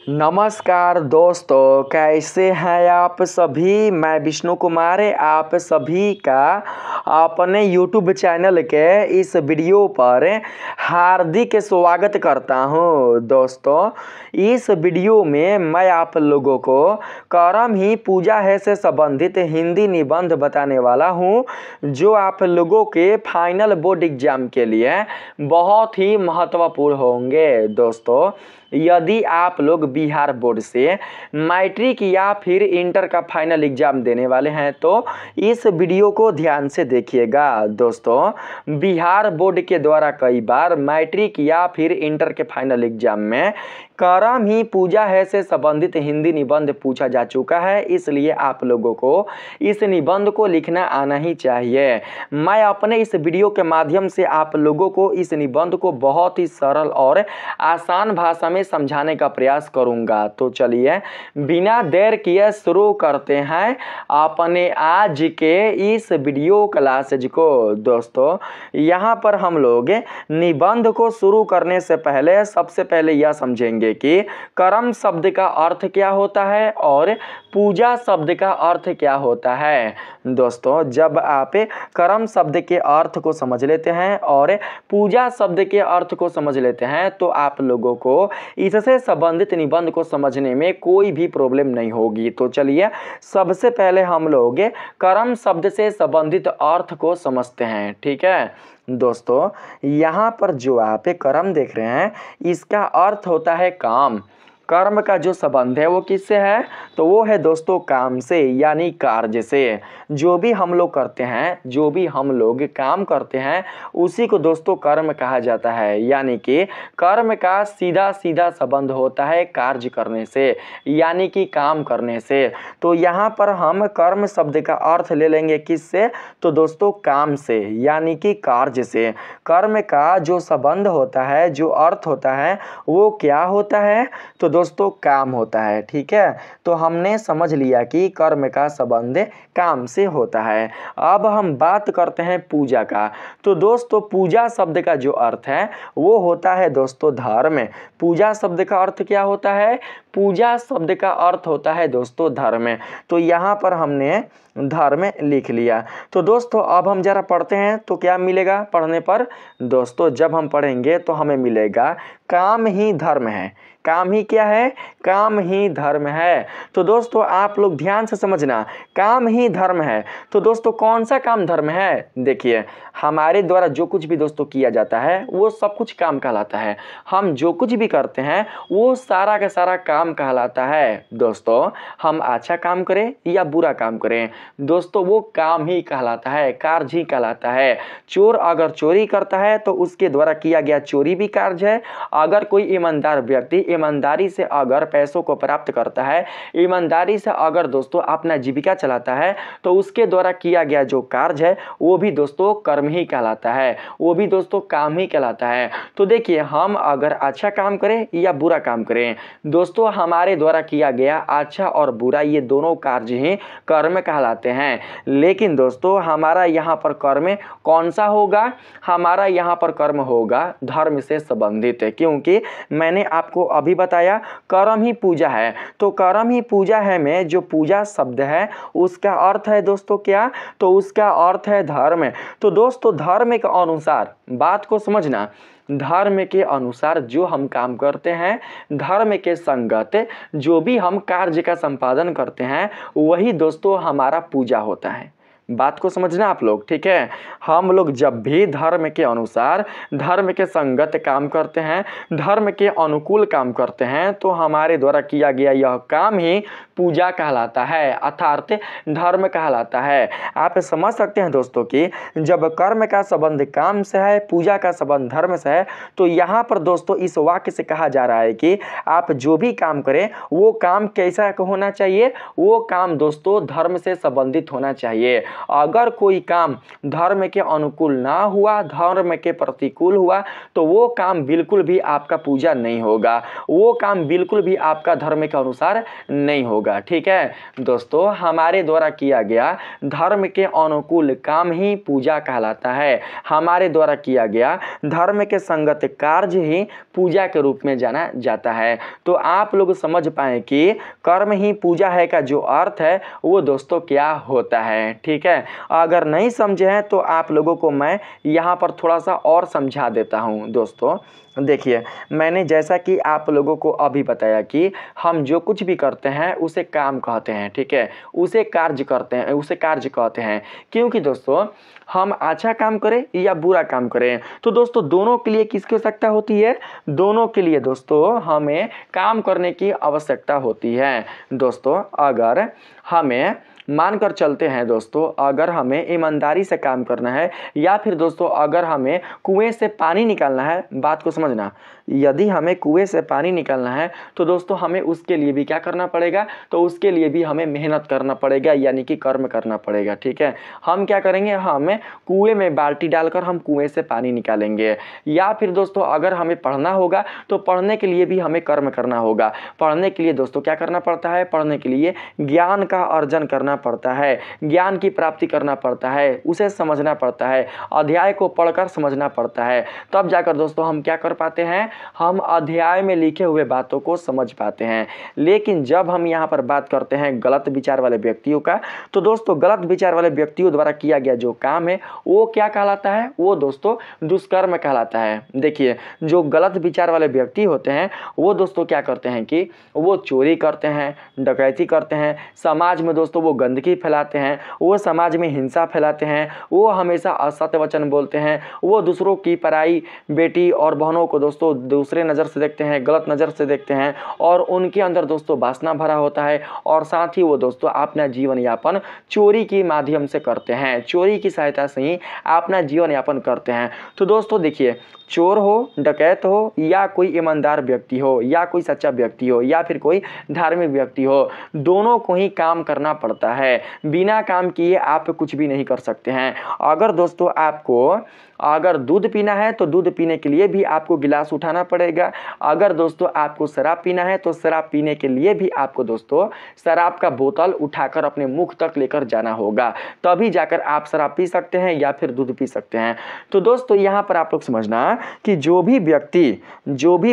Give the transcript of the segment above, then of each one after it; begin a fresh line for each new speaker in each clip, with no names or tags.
नमस्कार दोस्तों, कैसे हैं आप सभी। मैं विष्णु कुमार आप सभी का अपने YouTube चैनल के इस वीडियो पर हार्दिक स्वागत करता हूं। दोस्तों, इस वीडियो में मैं आप लोगों को करम ही पूजा है से संबंधित हिंदी निबंध बताने वाला हूं, जो आप लोगों के फाइनल बोर्ड एग्जाम के लिए बहुत ही महत्वपूर्ण होंगे। दोस्तों, यदि आप लोग बिहार बोर्ड से मैट्रिक या फिर इंटर का फाइनल एग्जाम देने वाले हैं तो इस वीडियो को ध्यान से देखिएगा। दोस्तों, बिहार बोर्ड के द्वारा कई बार मैट्रिक या फिर इंटर के फाइनल एग्जाम में करम ही पूजा है से संबंधित हिंदी निबंध पूछा जा चुका है, इसलिए आप लोगों को इस निबंध को लिखना आना ही चाहिए। मैं अपने इस वीडियो के माध्यम से आप लोगों को इस निबंध को बहुत ही सरल और आसान भाषा में समझाने का प्रयास करूंगा। तो चलिए बिना देर किए शुरू करते हैं अपने आज के इस वीडियो क्लासेज को। दोस्तों, यहाँ पर हम लोग निबंध को शुरू करने से पहले सबसे पहले यह समझेंगे कि करम शब्द का अर्थ क्या होता है और पूजा शब्द का अर्थ क्या होता है। दोस्तों, जब आप करम शब्द के अर्थ को समझ लेते हैं और पूजा शब्द के अर्थ को समझ लेते हैं तो आप लोगों को इससे संबंधित निबंध को समझने में कोई भी प्रॉब्लम नहीं होगी। तो चलिए सबसे पहले हम लोग करम शब्द से संबंधित अर्थ को समझते हैं, ठीक है। दोस्तों, यहाँ पर जो आप कर्म देख रहे हैं इसका अर्थ होता है काम। कर्म का जो संबंध है वो किससे है, तो वो है दोस्तों काम से, यानी कार्य से। जो भी हम लोग करते हैं, जो भी हम लोग काम करते हैं उसी को दोस्तों कर्म कहा जाता है। यानी कि कर्म का सीधा सीधा संबंध होता है कार्य करने से, यानी कि काम करने से। तो यहाँ पर हम कर्म शब्द का अर्थ ले लेंगे किससे, तो दोस्तों काम से, यानी कि कार्य से। कर्म का जो संबंध होता है, जो अर्थ होता है वो क्या होता है, तो दोस्तों काम होता है, ठीक है। तो हमने समझ लिया कि कर्म का संबंध काम से होता है। अब हम बात करते हैं पूजा का। तो दोस्तों, पूजा शब्द का जो अर्थ है वो होता है दोस्तों धर्म। पूजा शब्द का अर्थ क्या होता है, पूजा शब्द का अर्थ होता है दोस्तों धर्म। तो यहाँ पर हमने धर्म लिख लिया। तो दोस्तों अब हम जरा पढ़ते हैं तो क्या मिलेगा पढ़ने पर। दोस्तों, जब हम पढ़ेंगे तो हमें मिलेगा काम ही धर्म है। काम ही क्या है, काम ही धर्म है। तो दोस्तों आप लोग ध्यान से समझना, काम ही धर्म है। तो दोस्तों कौन सा काम धर्म है, देखिए हमारे द्वारा जो कुछ भी दोस्तों किया जाता है वो सब कुछ काम कहलाता है। हम जो कुछ भी करते हैं वो सारा का सारा काम कहलाता है। दोस्तों, हम अच्छा काम करें या बुरा काम करें, दोस्तों वो काम ही कहलाता है, कार्य ही कहलाता है। चोर अगर चोरी करता है तो उसके द्वारा किया गया चोरी भी कार्य है। अगर कोई ईमानदार व्यक्ति ईमानदारी से अगर पैसों को प्राप्त करता है, ईमानदारी से अगर दोस्तों अपना जीविका चलाता है तो उसके द्वारा किया गया जो कार्य है वो भी दोस्तों कर्म ही कहलाता है, वो भी दोस्तों काम ही कहलाता है। तो देखिए हम अगर अच्छा काम करें या बुरा काम करें, दोस्तों हमारे द्वारा किया गया अच्छा और बुरा ये दोनों कार्य ही कर्म कहलाते हैं। लेकिन दोस्तों हमारा यहाँ पर कर्म कौन सा होगा, हमारा यहाँ पर कर्म होगा धर्म से संबंधित, क्योंकि मैंने आपको अभी बताया कर्म ही पूजा है। तो कर्म ही पूजा है में जो पूजा शब्द है उसका अर्थ है दोस्तों क्या, तो उसका अर्थ है धर्म। तो दोस्तों धर्म के अनुसार, बात को समझना, धर्म के अनुसार जो हम काम करते हैं, धर्म के संगत जो भी हम कार्य का संपादन करते हैं वही दोस्तों हमारा पूजा होता है। बात को समझना आप लोग, ठीक है। हम लोग जब भी धर्म के अनुसार, धर्म के संगत काम करते हैं, धर्म के अनुकूल काम करते हैं तो हमारे द्वारा किया गया यह काम ही पूजा कहलाता है, अर्थात धर्म कहलाता है। आप समझ सकते हैं दोस्तों कि जब कर्म का संबंध काम से है, पूजा का संबंध धर्म से है, तो यहाँ पर दोस्तों इस वाक्य से कहा जा रहा है कि आप जो भी काम करें वो काम कैसा होना चाहिए, वो काम दोस्तों धर्म से संबंधित होना चाहिए। अगर कोई काम धर्म के अनुकूल ना हुआ, धर्म के प्रतिकूल हुआ, तो वो काम बिल्कुल भी आपका पूजा नहीं होगा, वो काम बिल्कुल भी आपका धर्म के अनुसार नहीं होगा। ठीक है दोस्तों, हमारे द्वारा किया गया धर्म के अनुकूल काम ही पूजा कहलाता है। हमारे द्वारा किया गया धर्म के संगत कार्य ही पूजा के रूप में जाना जाता है। तो आप लोग समझ पाए कि कर्म ही पूजा है का जो अर्थ है वो दोस्तों क्या होता है। ठीक है, अगर नहीं समझे हैं तो आप लोगों को मैं यहाँ पर थोड़ा सा और समझा देता हूँ। दोस्तों देखिए, मैंने जैसा कि आप लोगों को अभी बताया कि हम जो कुछ भी करते हैं उसे काम कहते हैं। ठीक है, उसे कार्य करते हैं, उसे कार्य कहते हैं। क्योंकि दोस्तों हम अच्छा काम करें या बुरा काम करें, तो दोस्तों दोनों के लिए किसकी आवश्यकता होती है? दोनों के लिए दोस्तों हमें काम करने की आवश्यकता होती है। दोस्तों अगर हमें मानकर चलते हैं दोस्तों, अगर हमें ईमानदारी से काम करना है या फिर दोस्तों अगर हमें कुएं से पानी निकालना है, बात को समझना, यदि हमें कुएं से पानी निकालना है तो दोस्तों हमें उसके लिए भी क्या करना पड़ेगा? तो उसके लिए भी हमें मेहनत करना पड़ेगा, यानी कि कर्म करना पड़ेगा। ठीक है, हम क्या करेंगे? हमें कुएं में बाल्टी डालकर हम कुएं से पानी निकालेंगे। या फिर दोस्तों अगर हमें पढ़ना होगा तो पढ़ने के लिए भी हमें कर्म करना होगा। पढ़ने के लिए दोस्तों क्या करना पड़ता है? पढ़ने के लिए ज्ञान का अर्जन करना पड़ता है, ज्ञान की प्राप्ति करना पड़ता है, उसे समझना पड़ता है, अध्याय को पढ़कर समझना पड़ता है, तब जाकर दोस्तों हम क्या कर पाते हैं? हम अध्याय में लिखे हुए बातों को समझ पाते हैं। लेकिन जब हम यहाँ पर बात करते हैं गलत विचार वाले व्यक्तियों का, तो दोस्तों गलत विचार वाले व्यक्तियों द्वारा किया गया जो काम है वो क्या कहलाता है? वो दोस्तों दुष्कर्म कहलाता है। देखिए, जो गलत विचार वाले व्यक्ति होते हैं वो दोस्तों क्या करते हैं कि वो चोरी करते हैं, डकैती करते हैं, समाज में दोस्तों वो गंदगी फैलाते हैं, वो समाज में हिंसा फैलाते हैं, वो हमेशा असत्य वचन बोलते हैं, वो दूसरों की पराई बेटी और बहनों को दोस्तों दूसरे नज़र से देखते हैं, गलत नज़र से देखते हैं, और उनके अंदर दोस्तों वासना भरा होता है, और साथ ही वो दोस्तों अपना जीवन यापन चोरी के माध्यम से करते हैं, चोरी की सहायता से ही अपना जीवन यापन करते हैं। तो दोस्तों देखिए, चोर हो, डकैत हो, या कोई ईमानदार व्यक्ति हो, या कोई सच्चा व्यक्ति हो, या फिर कोई धार्मिक व्यक्ति हो, दोनों को ही काम करना पड़ता है। बिना काम किए आप कुछ भी नहीं कर सकते हैं। अगर दोस्तों आपको अगर दूध पीना है तो दूध पीने के लिए भी आपको गिलास उठाना पड़ेगा। अगर दोस्तों आपको शराब पीना है तो शराब पीने के लिए भी आपको दोस्तों शराब का बोतल उठाकर अपने मुख तक लेकर जाना होगा, तभी जाकर आप शराब पी सकते हैं या फिर दूध पी सकते हैं। तो दोस्तों यहाँ पर आप लोग समझना कि जो भी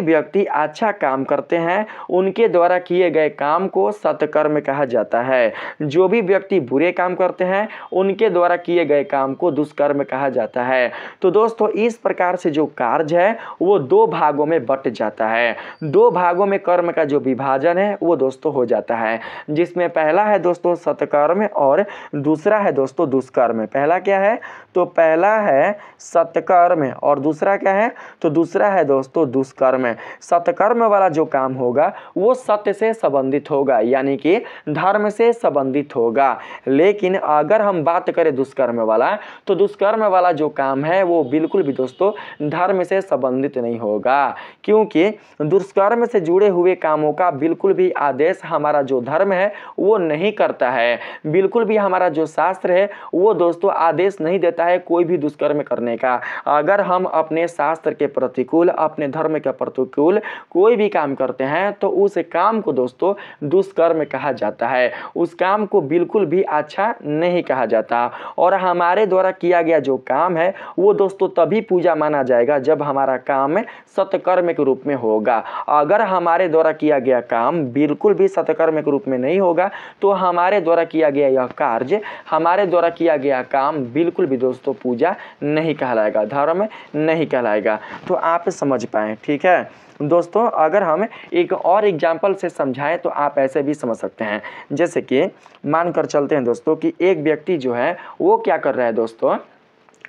व्यक्ति अच्छा काम करते हैं उनके द्वारा किए गए काम को सत्कर्म कहा जाता है। जो भी व्यक्ति बुरे काम करते हैं उनके द्वारा किए गए काम को दुष्कर्म कहा जाता है। तो दोस्तों इस प्रकार से जो कार्य है वो दो भागों में बट जाता है। दो भागों में कर्म का जो विभाजन है वो दोस्तों हो जाता है, जिसमें पहला है दोस्तों सत्कर्म और दूसरा है दोस्तों दुष्कर्म। पहला क्या है? तो पहला है सत्कर्म और दूसरा क्या है? तो दूसरा है दोस्तों दुष्कर्म। सत्कर्म वाला जो काम होगा वो सत्य से संबंधित होगा, यानी कि धर्म से संबंधित होगा। लेकिन अगर हम बात करें दुष्कर्म वाला, तो दुष्कर्म वाला जो काम है वो बिल्कुल भी दोस्तों धर्म से संबंधित नहीं होगा, क्योंकि दुष्कर्म से जुड़े हुए कामों का बिल्कुल भी आदेश हमारा जो धर्म है वो नहीं करता है। बिल्कुल भी हमारा जो शास्त्र है वो दोस्तों आदेश नहीं देता है कोई भी दुष्कर्म करने का। अगर हम अपने शास्त्र के प्रतिकूल, अपने धर्म के प्रतिकूल कोई भी काम करते हैं तो उस काम को दोस्तों दुष्कर्म कहा जाता है, उस काम को बिल्कुल भी अच्छा नहीं कहा जाता। और हमारे द्वारा किया गया जो काम है वो दोस्तों तभी पूजा माना जाएगा जब हमारा काम सत्कर्म के रूप में होगा। अगर हमारे द्वारा किया गया काम बिल्कुल भी सत्कर्म के रूप में नहीं होगा तो हमारे द्वारा किया गया यह कार्य, हमारे द्वारा किया गया काम बिल्कुल भी दोस्तों पूजा नहीं कहलाएगा, धर्म नहीं कहलाएगा। तो आप समझ पाएं। ठीक है दोस्तों, अगर हम एक और एग्जाम्पल से समझाएं तो आप ऐसे भी समझ सकते हैं। जैसे कि मानकर चलते हैं दोस्तों कि एक व्यक्ति जो है वो क्या कर रहा है दोस्तों,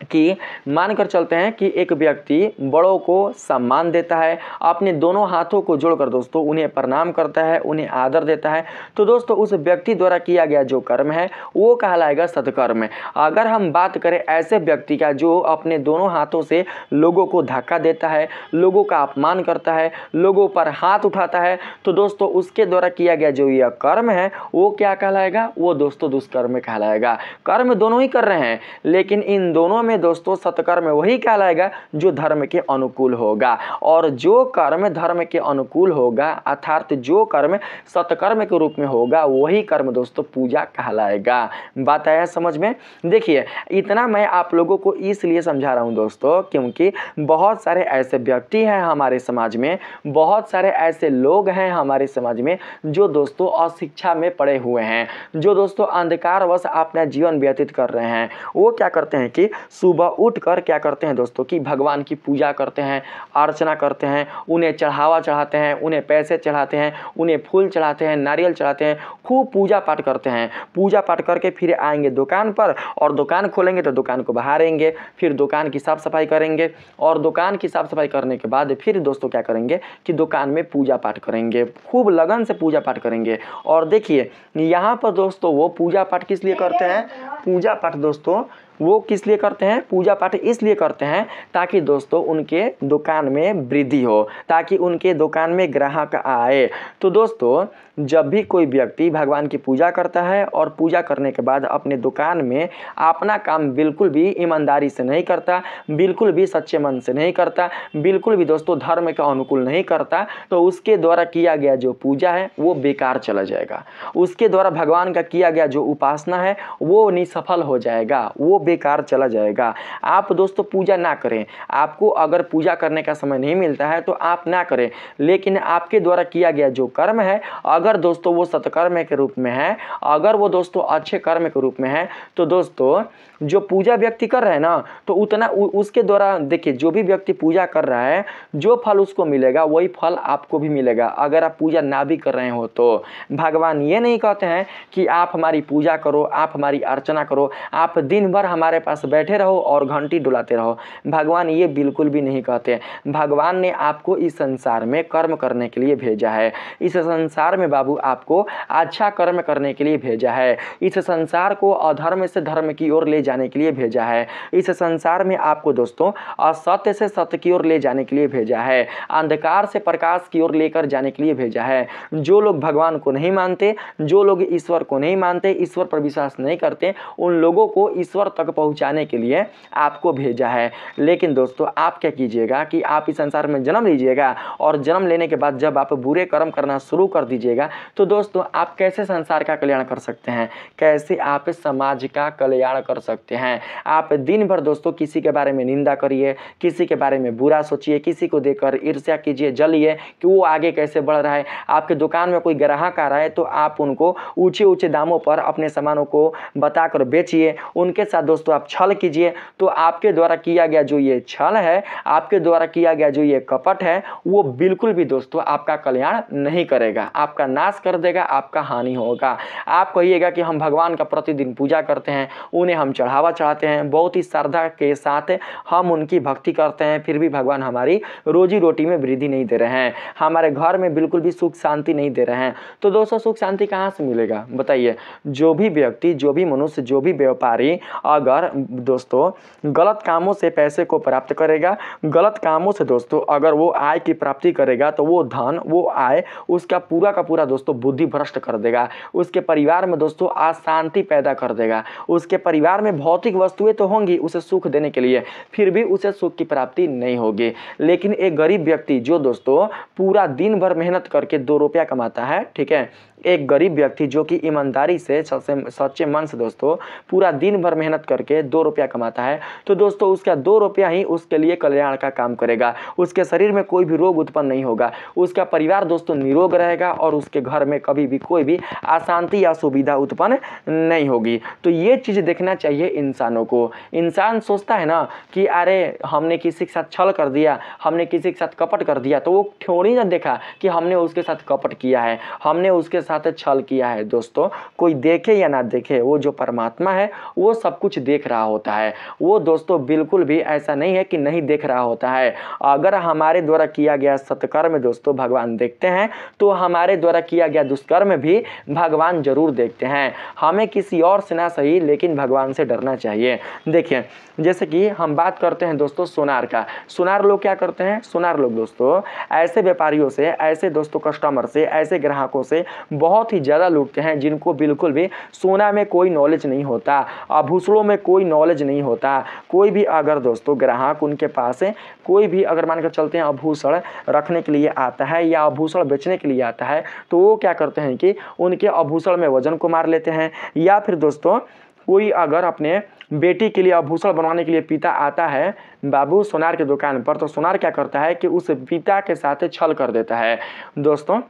कि मानकर चलते हैं कि एक व्यक्ति बड़ों को सम्मान देता है, अपने दोनों हाथों को जोड़कर दोस्तों उन्हें प्रणाम करता है, उन्हें आदर देता है, तो दोस्तों उस व्यक्ति द्वारा किया गया जो कर्म है वो कहलाएगा सत्कर्म। अगर हम बात करें ऐसे व्यक्ति का जो अपने दोनों हाथों से लोगों को धक्का देता है, लोगों का अपमान करता है, लोगों पर हाथ उठाता है, तो दोस्तों उसके द्वारा किया गया जो यह कर्म है वो क्या कहलाएगा? वो दोस्तों दुष्कर्म कहलाएगा। कर्म दोनों ही कर रहे हैं, लेकिन इन दोनों में दोस्तों सत्कर्म वही कहलाएगा जो धर्म के अनुकूल होगा। और जो कर्म धर्म के अनुकूल होगा अर्थात जो कर्म सत्कर्म के रूप में होगा वही कर्म दोस्तों पूजा कहलाएगा। बात आया समझ में? देखिए इतना मैं आप लोगों को इसलिए समझा रहा हूं दोस्तों क्योंकि बहुत सारे ऐसे व्यक्ति हैं हमारे समाज में, बहुत सारे ऐसे लोग हैं हमारे समाज में जो दोस्तों अशिक्षा में पड़े हुए हैं, जो दोस्तों अंधकारवश अपना जीवन व्यतीत कर रहे हैं। वो क्या करते हैं कि सुबह उठकर क्या करते हैं दोस्तों कि भगवान की पूजा करते हैं, अर्चना करते हैं, उन्हें चढ़ावा चढ़ाते हैं, उन्हें पैसे चढ़ाते हैं, उन्हें फूल चढ़ाते हैं, नारियल चढ़ाते हैं, खूब पूजा पाठ करते हैं। पूजा पाठ करके फिर आएंगे दुकान पर और दुकान खोलेंगे तो दुकान को बहारेंगे, फिर दुकान की साफ सफाई करेंगे और दुकान की साफ सफाई करने के बाद फिर दोस्तों क्या करेंगे कि दुकान में पूजा पाठ करेंगे, खूब लगन से पूजा पाठ करेंगे। और देखिए यहाँ पर दोस्तों वो पूजा पाठ किस लिए करते हैं? पूजा पाठ दोस्तों वो किस लिए करते हैं? पूजा पाठ इसलिए करते हैं ताकि दोस्तों उनके दुकान में वृद्धि हो, ताकि उनके दुकान में ग्राहक आए। तो दोस्तों जब भी कोई व्यक्ति भगवान की पूजा करता है और पूजा करने के बाद अपने दुकान में अपना काम बिल्कुल भी ईमानदारी से नहीं करता, बिल्कुल भी सच्चे मन से नहीं करता, बिल्कुल भी दोस्तों धर्म के अनुकूल नहीं करता, तो उसके द्वारा किया गया जो पूजा है वो बेकार चला जाएगा। उसके द्वारा भगवान का किया गया जो उपासना है वो निसफल हो जाएगा, वो बेकार चला जाएगा। आप दोस्तों पूजा ना करें, आपको अगर पूजा करने का समय नहीं मिलता है तो आप ना करें, लेकिन आपके द्वारा किया गया जो कर्म है अगर दोस्तों वो सत्कर्म के रूप में है, अगर वो दोस्तों अच्छे कर्म के रूप में है, तो दोस्तों जो पूजा व्यक्ति कर रहे हैं ना तो उतना उसके द्वारा देखिए जो भी व्यक्ति पूजा कर रहा है जो फल उसको मिलेगा वही फल आपको भी मिलेगा अगर आप पूजा ना भी कर रहे हो तो। भगवान ये नहीं कहते हैं कि आप हमारी पूजा करो, आप हमारी अर्चना करो, आप दिन भर हमारे पास बैठे रहो और घंटी डुलाते रहो। भगवान ये बिल्कुल भी नहीं कहते। भगवान ने आपको इस संसार में कर्म करने के लिए भेजा है, इस संसार में बाबू आपको अच्छा कर्म करने के लिए भेजा है, इस संसार को अधर्म से धर्म की ओर ले जाने के लिए भेजा है, इस संसार में आपको दोस्तों असत्य से सत्य की ओर ले जाने के लिए भेजा है, अंधकार से प्रकाश की ओर लेकर जाने के लिए भेजा है। जो लोग भगवान को नहीं मानते, जो लोग ईश्वर को नहीं मानते, ईश्वर पर विश्वास नहीं करते, उन लोगों को ईश्वर तक पहुंचाने के लिए आपको भेजा है। लेकिन दोस्तों आप क्या कीजिएगा कि आप इस संसार में जन्म लीजिएगा और जन्म लेने के बाद जब आप बुरे कर्म करना शुरू कर दीजिएगा तो दोस्तों आप कैसे संसार का कल्याण कर सकते हैं, कैसे आप समाज का कल्याण कर सकते हैं। आप दिन भर दोस्तों किसी के बारे में निंदा करिए, किसी के बारे में बुरा सोचिए, किसी को देखकर ईर्ष्या कीजिए, जलिए कि वो आगे कैसे बढ़ रहा है। आपके दुकान में कोई ग्राहक आ रहा है तो आप उनको ऊंचे ऊंचे दामों पर अपने सामानों को बताकर बेचिए, उनके साथ दोस्तों आप छल कीजिए। तो आपके द्वारा किया गया जो ये छल है, आपके द्वारा किया गया जो ये कपट है, वो बिल्कुल भी दोस्तों आपका कल्याण नहीं करेगा, आपका नाश कर देगा, आपका हानि होगा। आप कहिएगा कि हम भगवान का प्रतिदिन पूजा करते हैं, उन्हें हम चढ़ावा चढ़ाते हैं, बहुत ही श्रद्धा के साथ हम उनकी भक्ति करते हैं, फिर भी भगवान हमारी रोजी रोटी में वृद्धि नहीं दे रहे हैं, हमारे घर में बिल्कुल भी सुख शांति नहीं दे रहे हैं। तो दोस्तों सुख शांति कहाँ से मिलेगा बताइए? जो भी व्यक्ति, जो भी मनुष्य, जो भी व्यापारी अगर दोस्तों गलत कामों से पैसे को प्राप्त करेगा, गलत कामों से दोस्तों अगर वो आय की प्राप्ति करेगा तो वो धन, वो आय उसका पूरा का पूरा दोस्तों बुद्धि भ्रष्ट कर देगा, उसके परिवार में दोस्तों अशांति पैदा कर देगा। उसके परिवार में भौतिक वस्तुएं तो होंगी उसे सुख देने के लिए, फिर भी उसे सुख की प्राप्ति नहीं होगी। लेकिन एक गरीब व्यक्ति जो दोस्तों पूरा दिन भर मेहनत करके 2 रुपया कमाता है, ठीक है, एक गरीब व्यक्ति जो कि ईमानदारी से सच्चे मन से दोस्तों पूरा दिन भर मेहनत करके 2 रुपया कमाता है, तो दोस्तों उसका 2 रुपया ही उसके लिए कल्याण का काम करेगा। उसके शरीर में कोई भी रोग उत्पन्न नहीं होगा, उसका परिवार दोस्तों निरोग रहेगा और उसके घर में कभी भी कोई भी भी अशांति या सुविधा उत्पन्न नहीं होगी। तो ये चीज़ देखना चाहिए इंसानों को। इंसान सोचता है ना कि अरे हमने किसी के साथ छल कर दिया, हमने किसी के साथ कपट कर दिया, तो वो थोड़ी ना देखा कि हमने उसके साथ कपट किया है, हमने उसके साथ छल किया है। दोस्तों, कोई देखे या ना देखे, वो जो परमात्मा है वो सब कुछ देख रहा होता है। वो दोस्तों बिल्कुल भी ऐसा नहीं है कि नहीं देख रहा होता है। अगर हमारे द्वारा किया गया सत्कर्म दोस्तों भगवान देखते हैं, तो हमारे द्वारा किया गया दुष्कर्म भी भगवान जरूर देखते हैं। हमें किसी और से ना सही, लेकिन भगवान से डरना चाहिए। देखिए, जैसे कि हम बात करते हैं दोस्तों सोनार का। सोनार लोग क्या करते हैं? सोनार लोग दोस्तों ऐसे व्यापारियों से, ऐसे दोस्तों कस्टमर से, ऐसे ग्राहकों से बहुत ही ज़्यादा लूटते हैं जिनको बिल्कुल भी सोना में कोई नॉलेज नहीं होता, आभूषणों में कोई नॉलेज नहीं होता। कोई भी अगर दोस्तों ग्राहक उनके पास है, कोई भी अगर मान कर चलते हैं आभूषण रखने के लिए आता है या आभूषण बेचने के लिए आता है, तो वो क्या करते हैं कि उनके आभूषण में वजन को मार लेते हैं। या फिर दोस्तों कोई अगर अपने बेटी के लिए आभूषण बनवाने के लिए पिता आता है बाबू सोनार की दुकान पर, तो सोनार क्या करता है कि उस पिता के साथ छल कर देता है। दोस्तों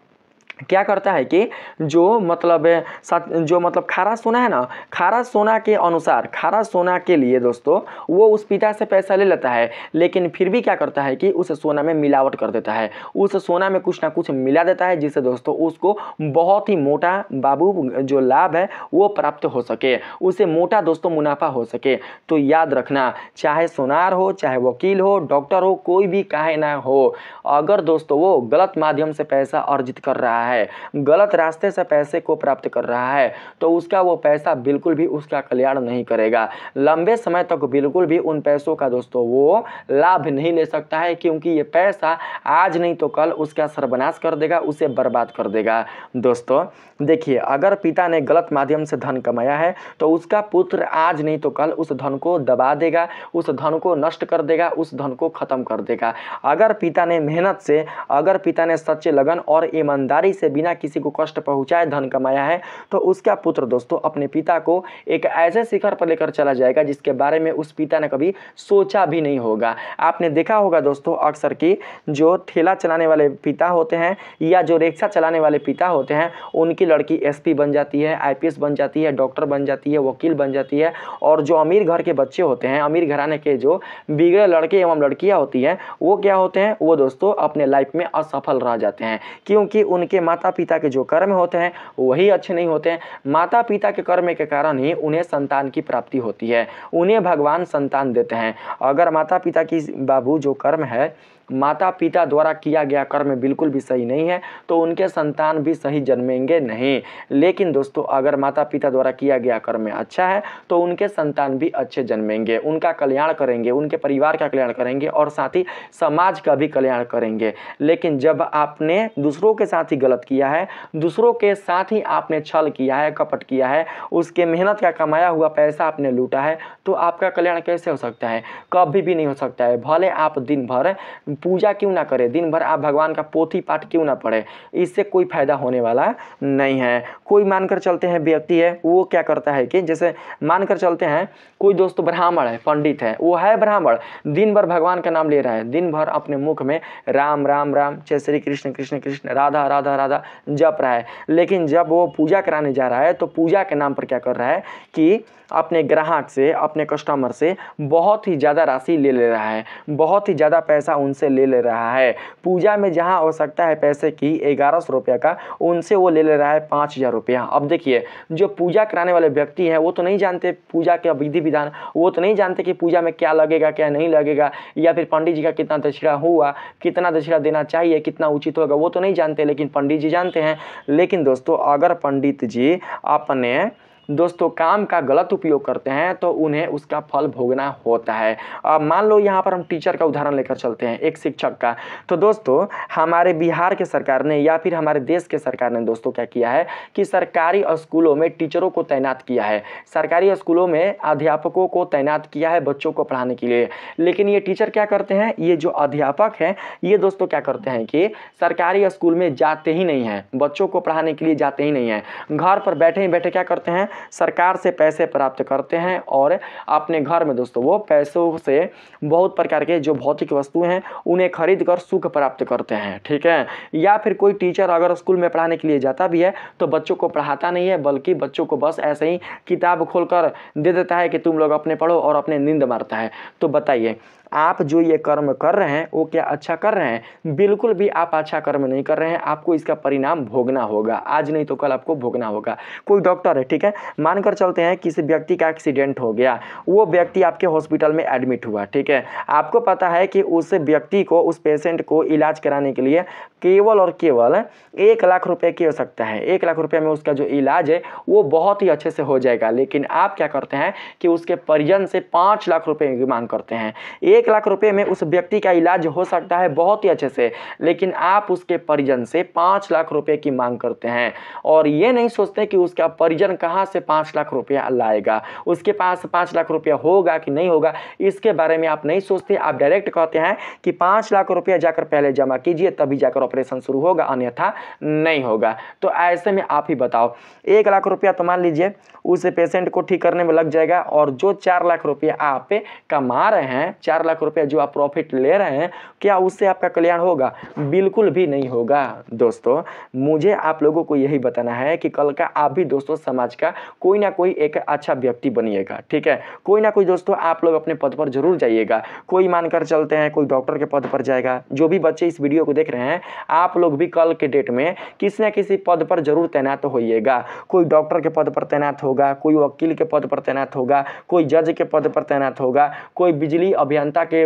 क्या करता है कि जो मतलब खारा सोना है ना, खारा सोना के अनुसार, खारा सोना के लिए दोस्तों वो उस पिता से पैसा ले लेता है, लेकिन फिर भी क्या करता है कि उस सोना में मिलावट कर देता है। उस सोना में कुछ ना कुछ मिला देता है, जिससे दोस्तों उसको बहुत ही मोटा बाबू जो लाभ है वो प्राप्त हो सके, उसे मोटा दोस्तों मुनाफा हो सके। तो याद रखना, चाहे सोनार हो, चाहे वकील हो, डॉक्टर हो, कोई भी काहे ना हो, अगर दोस्तों वो गलत माध्यम से पैसा अर्जित कर रहा है, गलत रास्ते से पैसे को प्राप्त कर रहा है, तो उसका वो पैसा बिल्कुल भी उसका कल्याण नहीं करेगा। लंबे समय तक बिल्कुल भी उन पैसों का दोस्तों वो लाभ नहीं ले सकता है, क्योंकि ये पैसा आज नहीं तो कल उसका सर्वनाश कर देगा, उसे बर्बाद कर देगा। दोस्तों देखिए, अगर पिता ने गलत माध्यम से धन कमाया है, तो उसका पुत्र आज नहीं तो कल उस धन को दबा देगा, उस धन को नष्ट कर देगा, उस धन को खत्म कर देगा। अगर पिता ने मेहनत से, अगर पिता ने सच्चे लगन और ईमानदारी से बिना किसी को कष्ट पहुंचाए धन कमाया है, तो उसका पुत्र दोस्तों अपने पिता को एक ऐसे शिखर पर लेकर चला जाएगा जिसके बारे में उस पिता ने कभी सोचा भी नहीं होगा। आपने देखा होगा दोस्तों अक्सर कि जो ठेला चलाने वाले पिता होते हैं या जो रिक्शा चलाने वाले पिता होते हैं, उनकी लड़की एसपी बन जाती है, आईपीएस बन जाती है, डॉक्टर बन जाती है, वकील बन जाती है। और जो अमीर घर के बच्चे होते हैं, अमीर घराने के जो बिगड़े लड़के एवं लड़कियां होती हैं, वो क्या होते हैं, वो दोस्तों अपने लाइफ में असफल रह जाते हैं, क्योंकि उनके माता पिता के जो कर्म होते हैं वही अच्छे नहीं होते हैं। माता पिता के कर्म के कारण ही उन्हें संतान की प्राप्ति होती है, उन्हें भगवान संतान देते हैं। अगर माता पिता की बाबू जो कर्म है, माता पिता द्वारा किया गया कर्म बिल्कुल भी सही नहीं है, तो उनके संतान भी सही जन्मेंगे नहीं। लेकिन दोस्तों अगर माता पिता द्वारा किया गया कर्म अच्छा है, तो उनके संतान भी अच्छे जन्मेंगे, उनका कल्याण करेंगे, उनके परिवार का कल्याण करेंगे और साथ ही समाज का भी कल्याण करेंगे। लेकिन जब आपने दूसरों के साथ ही गलत किया है, दूसरों के साथ ही आपने छल किया है, कपट किया है, उसके मेहनत का कमाया हुआ पैसा आपने लूटा है, तो आपका कल्याण कैसे हो सकता है? कभी भी नहीं हो सकता है। भले आप दिन भर पूजा क्यों ना करें, दिन भर आप भगवान का पोथी पाठ क्यों ना पढ़े, इससे कोई फायदा होने वाला नहीं है। कोई मानकर चलते हैं व्यक्ति है, वो क्या करता है कि जैसे मानकर चलते हैं कोई दोस्त ब्राह्मण है, पंडित है, वो है ब्राह्मण, दिन भर भगवान का नाम ले रहा है, दिन भर अपने मुख में राम राम राम, जय श्री कृष्ण कृष्ण कृष्ण, राधा राधा राधा जप रहा है। लेकिन जब वो पूजा कराने जा रहा है, तो पूजा के नाम पर क्या कर रहा है कि अपने ग्राहक से, अपने कस्टमर से बहुत ही ज़्यादा राशि ले रहा है, बहुत ही ज़्यादा पैसा उनसे ले रहा है। पूजा में जहां आवश्यकता है पैसे की 1100 रुपया का, उनसे वो ले रहा है 5000 रुपया। अब देखिए, जो पूजा कराने वाले व्यक्ति हैं वो तो नहीं जानते पूजा के विधि विधान, वो तो नहीं जानते कि पूजा में क्या लगेगा क्या नहीं लगेगा, या फिर पंडित जी का कितना दक्षिणा हुआ, कितना दक्षिणा देना चाहिए, कितना उचित होगा, वो तो नहीं जानते, लेकिन पंडित जी जानते हैं। लेकिन दोस्तों अगर पंडित जी अपने दोस्तों काम का गलत उपयोग करते हैं, तो उन्हें उसका फल भोगना होता है। अब मान लो यहाँ पर हम टीचर का उदाहरण लेकर चलते हैं, एक शिक्षक का। तो दोस्तों हमारे बिहार के सरकार ने या फिर हमारे देश के सरकार ने दोस्तों क्या किया है कि सरकारी स्कूलों में टीचरों को तैनात किया है, सरकारी स्कूलों में अध्यापकों को तैनात किया है बच्चों को पढ़ाने के लिए। लेकिन ये टीचर क्या करते हैं, ये जो अध्यापक हैं, ये दोस्तों क्या करते हैं कि सरकारी स्कूल में जाते ही नहीं हैं, बच्चों को पढ़ाने के लिए जाते ही नहीं हैं, घर पर बैठे ही बैठे क्या करते हैं, सरकार से पैसे प्राप्त करते हैं और अपने घर में दोस्तों वो पैसों से बहुत प्रकार के जो भौतिक वस्तुएं हैं उन्हें खरीद कर सुख प्राप्त करते हैं, ठीक है। या फिर कोई टीचर अगर स्कूल में पढ़ाने के लिए जाता भी है तो बच्चों को पढ़ाता नहीं है, बल्कि बच्चों को बस ऐसे ही किताब खोलकर दे देता है कि तुम लोग अपने पढ़ो और अपने नींद मारता है। तो बताइए आप जो ये कर्म कर रहे हैं वो क्या अच्छा कर रहे हैं? बिल्कुल भी आप अच्छा कर्म नहीं कर रहे हैं। आपको इसका परिणाम भोगना होगा, आज नहीं तो कल आपको भोगना होगा। कोई डॉक्टर है, ठीक है, मानकर चलते हैं किसी व्यक्ति का एक्सीडेंट हो गया, वो व्यक्ति आपके हॉस्पिटल में एडमिट हुआ, ठीक है। आपको पता है कि उस व्यक्ति को, उस पेशेंट को इलाज कराने के लिए केवल और केवल 1 लाख रुपए की आवश्यकता है। 1 लाख रुपए में उसका जो इलाज है वो बहुत ही अच्छे से हो जाएगा। लेकिन आप क्या करते हैं कि उसके परिजन से 5 लाख रुपए की मांग करते हैं। 1 लाख रुपए में उस व्यक्ति का इलाज हो सकता है बहुत ही अच्छे से, लेकिन आप उसके परिजन से 5 लाख रुपए की मांग करते हैं और ये नहीं सोचते कि उसका परिजन कहाँ से 5 लाख रुपया लाएगा, उसके पास 5 लाख रुपया होगा कि नहीं होगा, इसके बारे में आप नहीं सोचते। आप डायरेक्ट कहते हैं कि 5 लाख रुपया जाकर पहले जमा कीजिए तभी जाकर ऑपरेशन शुरू होगा, अन्यथा नहीं होगा। तो ऐसे में आप ही बताओ, 1 लाख रुपया तो मान लीजिए उस पेशेंट को ठीक करने में लग जाएगा और जो 4 लाख रुपया आप कमा रहे हैं, 4 लाख रुपया जो आप प्रॉफिट ले रहे हैं, क्या उससे आपका कल्याण होगा? बिल्कुल भी नहीं होगा। दोस्तों मुझे आप लोगों को यही बताना है कि कल का आप भी दोस्तों समाज का कोई ना कोई एक अच्छा व्यक्ति बनिएगा, ठीक है। कोई ना कोई दोस्तों आप लोग अपने पद पर जरूर जाइएगा। कोई मानकर चलते हैं कोई डॉक्टर के पद पर जाएगा। जो भी बच्चे इस वीडियो को देख रहे हैं, आप लोग भी कल के डेट में किसी न किसी पद पर जरूर तैनात होइएगा। कोई डॉक्टर के पद पर तैनात होगा, कोई वकील के पद पर तैनात होगा, कोई जज के पद पर तैनात होगा, कोई बिजली अभियंता के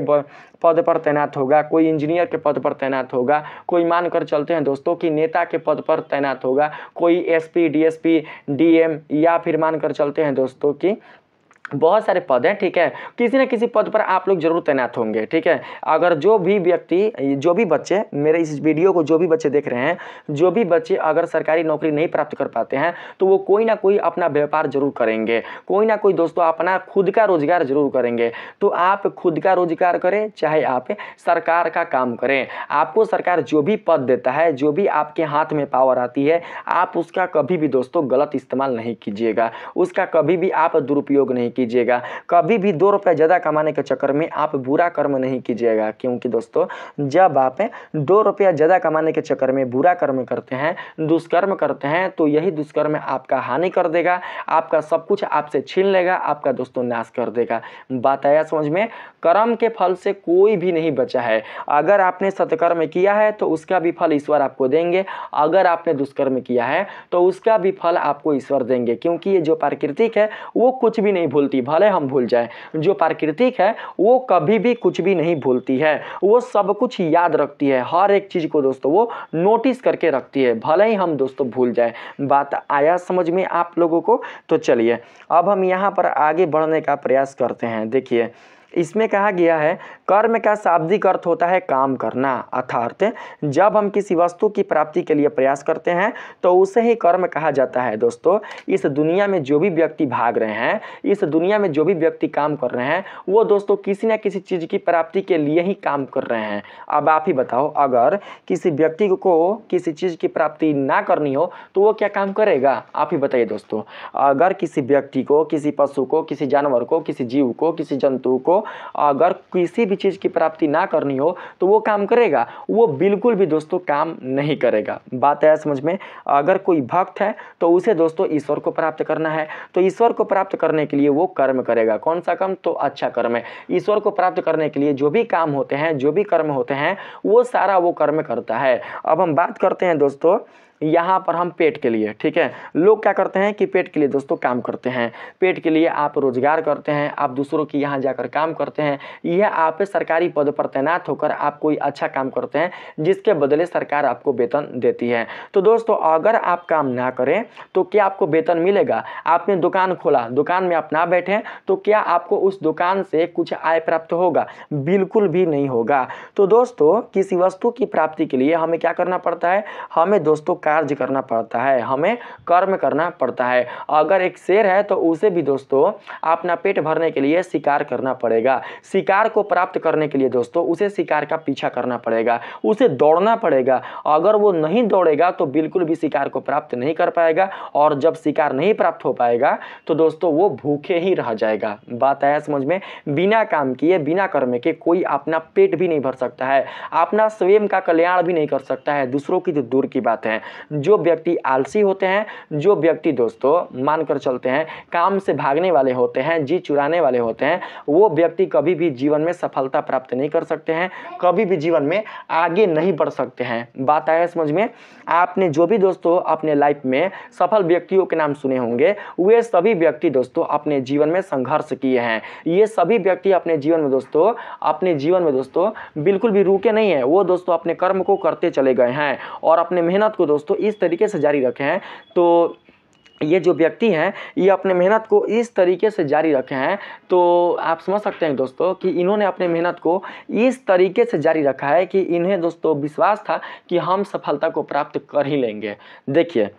पद पर तैनात होगा, कोई इंजीनियर के पद पर तैनात होगा, कोई मानकर चलते हैं दोस्तों कि नेता के पद पर तैनात होगा, कोई एसपी, डीएसपी, डीएम, या फिर मानकर चलते हैं दोस्तों कि बहुत सारे पद हैं, ठीक है। किसी न किसी पद पर आप लोग जरूर तैनात होंगे, ठीक है। अगर जो भी व्यक्ति, जो भी बच्चे मेरे इस वीडियो को जो भी बच्चे देख रहे हैं, जो भी बच्चे अगर सरकारी नौकरी नहीं प्राप्त कर पाते हैं तो वो कोई ना कोई अपना व्यापार जरूर करेंगे, कोई ना कोई दोस्तों अपना खुद का रोजगार जरूर करेंगे। तो आप खुद का रोजगार करें चाहे आप सरकार का काम करें, आपको सरकार जो भी पद देता है, जो भी आपके हाथ में पावर आती है, आप उसका कभी भी दोस्तों गलत इस्तेमाल नहीं कीजिएगा, उसका कभी भी आप दुरुपयोग नहीं कीजिएगा। कभी भी 2 रुपए ज़्यादा कमाने के चक्कर में आप बुरा कर्म नहीं कीजिएगा, क्योंकि दोस्तों जब आप 2 रुपया ज़्यादा कमाने के चक्कर में बुरा कर्म करते हैं, दुष्कर्म करते हैं, तो यही दुष्कर्म आपका हानि कर देगा, आपका सब कुछ आपसे छीन लेगा, आपका दोस्तों नाश कर देगा। बात आया समझ में? कर्म के फल से कोई भी नहीं बचा है। अगर आपने सत्कर्म किया है तो उसका भी फल ईश्वर आपको देंगे, अगर आपने दुष्कर्म किया है तो उसका भी फल आपको ईश्वर देंगे, क्योंकि ये जो प्राकृतिक है वो कुछ भी नहीं भूलती, भले हम भूल जाएं। जो प्राकृतिक है वो कभी भी कुछ भी नहीं भूलती है, वो सब कुछ याद रखती है, हर एक चीज को दोस्तों वो नोटिस करके रखती है, भले ही हम दोस्तों भूल जाएं। बात आया समझ में आप लोगों को? तो चलिए अब हम यहाँ पर आगे बढ़ने का प्रयास करते हैं। देखिए इसमें कहा गया है कर्म का शाब्दिक अर्थ होता है काम करना, अर्थात जब हम किसी वस्तु की प्राप्ति के लिए प्रयास करते हैं तो उसे ही कर्म कहा जाता है। दोस्तों इस दुनिया में जो भी व्यक्ति भाग रहे हैं, इस दुनिया में जो भी व्यक्ति काम कर रहे हैं, वो दोस्तों किसी न किसी चीज़ की प्राप्ति के लिए ही काम कर रहे हैं। अब आप ही बताओ, अगर किसी व्यक्ति को किसी चीज़ की प्राप्ति ना करनी हो तो वो क्या काम करेगा? आप ही बताइए दोस्तों। अगर किसी व्यक्ति को, किसी पशु को, किसी जानवर को, किसी जीव को, किसी जंतु को अगर किसी भी चीज की प्राप्ति ना करनी हो तो वो काम करेगा? वो बिल्कुल भी दोस्तों काम नहीं करेगा। बात है समझ में? अगर कोई भक्त है तो उसे दोस्तों ईश्वर को प्राप्त करना है, तो ईश्वर को प्राप्त करने के लिए वो कर्म करेगा। कौन सा कर्म? तो अच्छा कर्म है। ईश्वर को प्राप्त करने के लिए जो भी काम होते हैं, जो भी कर्म होते हैं, वो सारा वो कर्म करता है। अब हम बात करते हैं दोस्तों यहाँ पर हम पेट के लिए, ठीक है। लोग क्या करते हैं कि पेट के लिए दोस्तों काम करते हैं, पेट के लिए आप रोजगार करते हैं, आप दूसरों की यहाँ जाकर काम करते हैं, यह आप सरकारी पद पर तैनात होकर आप कोई अच्छा काम करते हैं जिसके बदले सरकार आपको वेतन देती है। तो दोस्तों अगर आप काम ना करें तो क्या आपको वेतन मिलेगा? आपने दुकान खोला, दुकान में आप ना बैठे तो क्या आपको उस दुकान से कुछ आय प्राप्त होगा? बिल्कुल भी नहीं होगा। तो दोस्तों किसी वस्तु की प्राप्ति के लिए हमें क्या करना पड़ता है? हमें दोस्तों कार्य करना पड़ता है, हमें कर्म करना पड़ता है। अगर एक शेर है तो उसे भी दोस्तों अपना पेट भरने के लिए शिकार करना पड़ेगा। शिकार को प्राप्त करने के लिए दोस्तों उसे शिकार का पीछा करना पड़ेगा, उसे दौड़ना पड़ेगा। अगर वो नहीं दौड़ेगा तो बिल्कुल भी शिकार को प्राप्त नहीं कर पाएगा, और जब शिकार नहीं प्राप्त हो पाएगा तो दोस्तों वो भूखे ही रह जाएगा। बात आया समझ में? बिना काम किए, बिना कर्म के कोई अपना पेट भी नहीं भर सकता है, अपना स्वयं का कल्याण भी नहीं कर सकता है, दूसरों की तो दूर की बात है। जो व्यक्ति आलसी होते हैं, जो व्यक्ति दोस्तों मानकर चलते हैं काम से भागने वाले होते हैं, जी चुराने वाले होते हैं, वो व्यक्ति कभी भी जीवन में सफलता प्राप्त नहीं कर सकते हैं, कभी भी जीवन में आगे नहीं बढ़ सकते हैं। बात आया समझ में? आपने जो भी दोस्तों अपने लाइफ में सफल व्यक्तियों के नाम सुने होंगे, वे सभी व्यक्ति दोस्तों अपने जीवन में संघर्ष किए हैं। ये सभी व्यक्ति अपने जीवन में दोस्तों बिल्कुल भी रुके नहीं हैं। वो दोस्तों अपने कर्म को करते चले गए हैं और अपने मेहनत को दोस्तों इस तरीके से जारी रखे हैं। तो ये जो व्यक्ति हैं ये अपने मेहनत को इस तरीके से जारी रखे हैं, तो आप समझ सकते हैं दोस्तों कि इन्होंने अपने मेहनत को इस तरीके से जारी रखा है कि इन्हें दोस्तों विश्वास था कि हम सफलता को प्राप्त कर ही लेंगे। देखिए,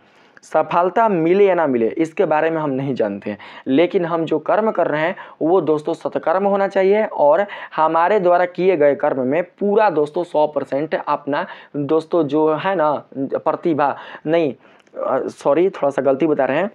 सफलता मिले या ना मिले इसके बारे में हम नहीं जानते, लेकिन हम जो कर्म कर रहे हैं वो दोस्तों सत्कर्म होना चाहिए, और हमारे द्वारा किए गए कर्म में पूरा दोस्तों 100% अपना दोस्तों जो है ना प्रतिभा नहीं, सॉरी थोड़ा सा गलती बता रहे हैं।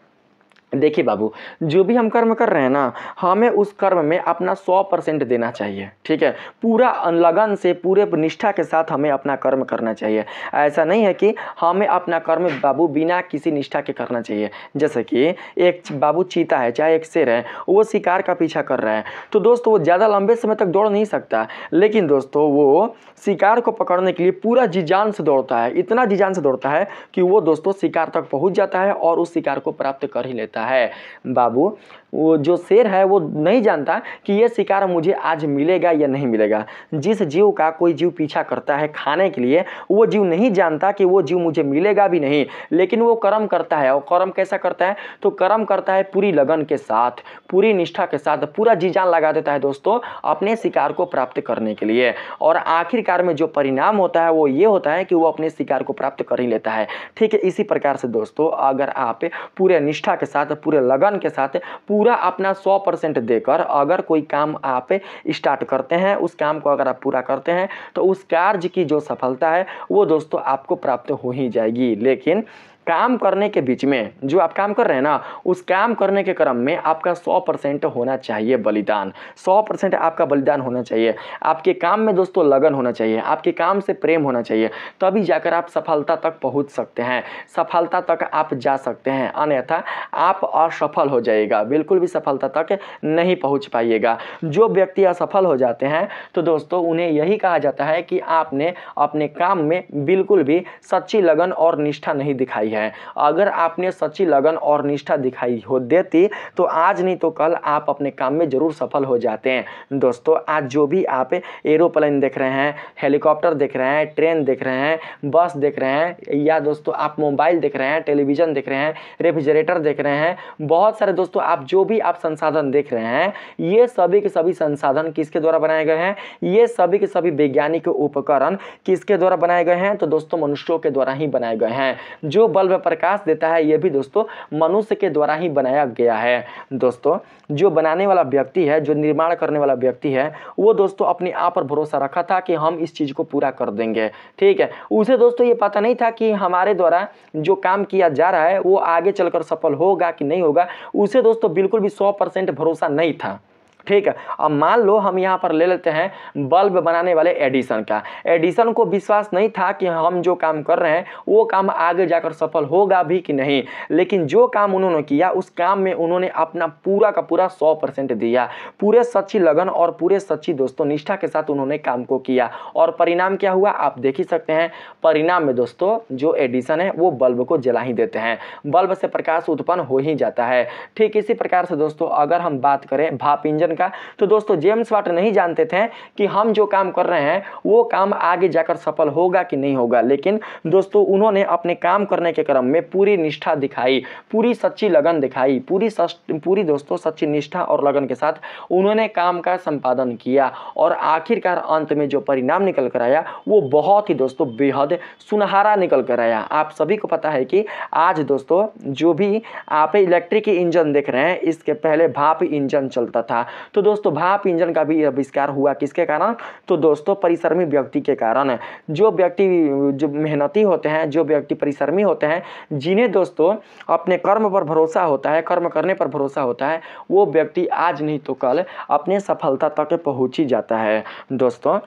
देखिए बाबू, जो भी हम कर्म कर रहे हैं ना, हमें उस कर्म में अपना 100% देना चाहिए। ठीक है, पूरा लगन से, पूरे निष्ठा के साथ हमें अपना कर्म करना चाहिए। ऐसा नहीं है कि हमें अपना कर्म बाबू बिना किसी निष्ठा के करना चाहिए। जैसे कि एक बाबू चीता है, चाहे एक शेर है, वो शिकार का पीछा कर रहा है, तो दोस्तों वो ज़्यादा लंबे समय तक दौड़ नहीं सकता, लेकिन दोस्तों वो शिकार को पकड़ने के लिए पूरा जी जान से दौड़ता है, इतना जी जान से दौड़ता है कि वो दोस्तों शिकार तक पहुँच जाता है और उस शिकार को प्राप्त कर ही लेता है। बाबू, वो जो शेर है वो नहीं जानता कि ये शिकार मुझे आज मिलेगा या नहीं मिलेगा। जिस जीव का कोई जीव पीछा करता है खाने के लिए, वो जीव नहीं जानता कि वो जीव मुझे मिलेगा भी नहीं, लेकिन वो कर्म करता है। और कर्म कैसा करता है? तो कर्म करता है पूरी लगन के साथ, पूरी निष्ठा के साथ, पूरा जी जान लगा देता है दोस्तों अपने शिकार को प्राप्त करने के लिए। और आखिरकार में जो परिणाम होता है वो ये होता है कि वो अपने शिकार को प्राप्त कर ही लेता है। ठीक है, इसी प्रकार से दोस्तों अगर आप पूरे निष्ठा के साथ, पूरे लगन के साथ, पूरा अपना 100% देकर अगर कोई काम आप स्टार्ट करते हैं, उस काम को अगर आप पूरा करते हैं, तो उस कार्य की जो सफलता है वो दोस्तों आपको प्राप्त हो ही जाएगी। लेकिन काम करने के बीच में जो आप काम कर रहे हैं ना, उस काम करने के क्रम में आपका 100% होना चाहिए बलिदान, 100% आपका बलिदान होना चाहिए। आपके काम में दोस्तों लगन होना चाहिए, आपके काम से प्रेम होना चाहिए, तभी जाकर आप सफलता तक पहुंच सकते हैं, सफलता तक आप जा सकते हैं। अन्यथा आप असफल हो जाइएगा, बिल्कुल भी सफलता तक नहीं पहुँच पाइएगा। जो व्यक्ति असफल हो जाते हैं तो दोस्तों उन्हें यही कहा जाता है कि आपने अपने काम में बिल्कुल भी सच्ची लगन और निष्ठा नहीं दिखाई है। अगर आपने सच्ची लगन और निष्ठा दिखाई हो देती तो आज नहीं तो कल आप अपने काम में जरूर सफल हो जाते हैं। दोस्तों आज जो भी आप एरोप्लेन देख रहे हैं, हेलीकॉप्टर देख रहे हैं, ट्रेन देख रहे हैं, बस देख रहे हैं, या दोस्तों आप मोबाइल देख रहे हैं, टेलीविज़न देख रहे हैं, रेफ्रिजरेटर देख रहे हैं, बहुत सारे दोस्तों आप जो भी आप संसाधन देख रहे हैं, ये सभी के सभी संसाधन किसके द्वारा बनाए गए हैं? ये सभी के सभी वैज्ञानिक उपकरण किसके द्वारा बनाए गए हैं? तो दोस्तों मनुष्यों के द्वारा ही बनाए गए हैं। जो बल्ब प्रकाश देता है ये भी दोस्तों मनुष्य के द्वारा ही बनाया गया है। दोस्तों जो बनाने वाला व्यक्ति है, जो निर्माण करने वाला व्यक्ति है, वो दोस्तों अपने आप पर भरोसा रखा था कि हम इस चीज़ को पूरा कर देंगे। ठीक है, उसे दोस्तों ये पता नहीं था कि हमारे द्वारा जो काम किया जा रहा है वो आगे चलकर सफल होगा कि नहीं होगा। उसे दोस्तों बिल्कुल भी 100% भरोसा नहीं था। ठीक है, अब मान लो हम यहाँ पर ले लेते हैं बल्ब बनाने वाले एडिसन का। एडिसन को विश्वास नहीं था कि हम जो काम कर रहे हैं वो काम आगे जाकर सफल होगा भी कि नहीं, लेकिन जो काम उन्होंने किया उस काम में उन्होंने अपना पूरा का पूरा 100% दिया, पूरे सच्ची लगन और पूरे सच्ची दोस्तों निष्ठा के साथ उन्होंने काम को किया। और परिणाम क्या हुआ आप देख ही सकते हैं। परिणाम में दोस्तों जो एडिसन है वो बल्ब को जला ही देते हैं, बल्ब से प्रकाश उत्पन्न हो ही जाता है। ठीक इसी प्रकार से दोस्तों अगर हम बात करें भाप इंजन इंजन का। तो दोस्तों जेम्स वाट नहीं जानते थे कि हम जो काम कर रहे हैं वो काम आगे जाकर सफल होगा कि नहीं होगा, लेकिन दोस्तों उन्होंने अपने काम करने के क्रम में पूरी निष्ठा दिखाई, पूरी सच्ची लगन दिखाई, पूरी दोस्तों सच्ची निष्ठा और लगन के साथ उन्होंने काम का संपादन किया और आखिरकार अंत में जो परिणाम निकल कर आया वो बहुत ही दोस्तों बेहद सुनहरा निकल कर आया। आप सभी को पता है कि आज दोस्तों जो भी आप इलेक्ट्रिक इंजन देख रहे हैं इसके पहले भाप इंजन चलता था। तो दोस्तों भाप इंजन का भी आविष्कार हुआ किसके कारण? तो दोस्तों परिश्रमी व्यक्ति के कारण। जो व्यक्ति जो मेहनती होते हैं, जो व्यक्ति परिश्रमी होते हैं, जिन्हें दोस्तों अपने कर्म पर भरोसा होता है, कर्म करने पर भरोसा होता है, वो व्यक्ति आज नहीं तो कल अपने सफलता तक पहुंच ही जाता है। दोस्तों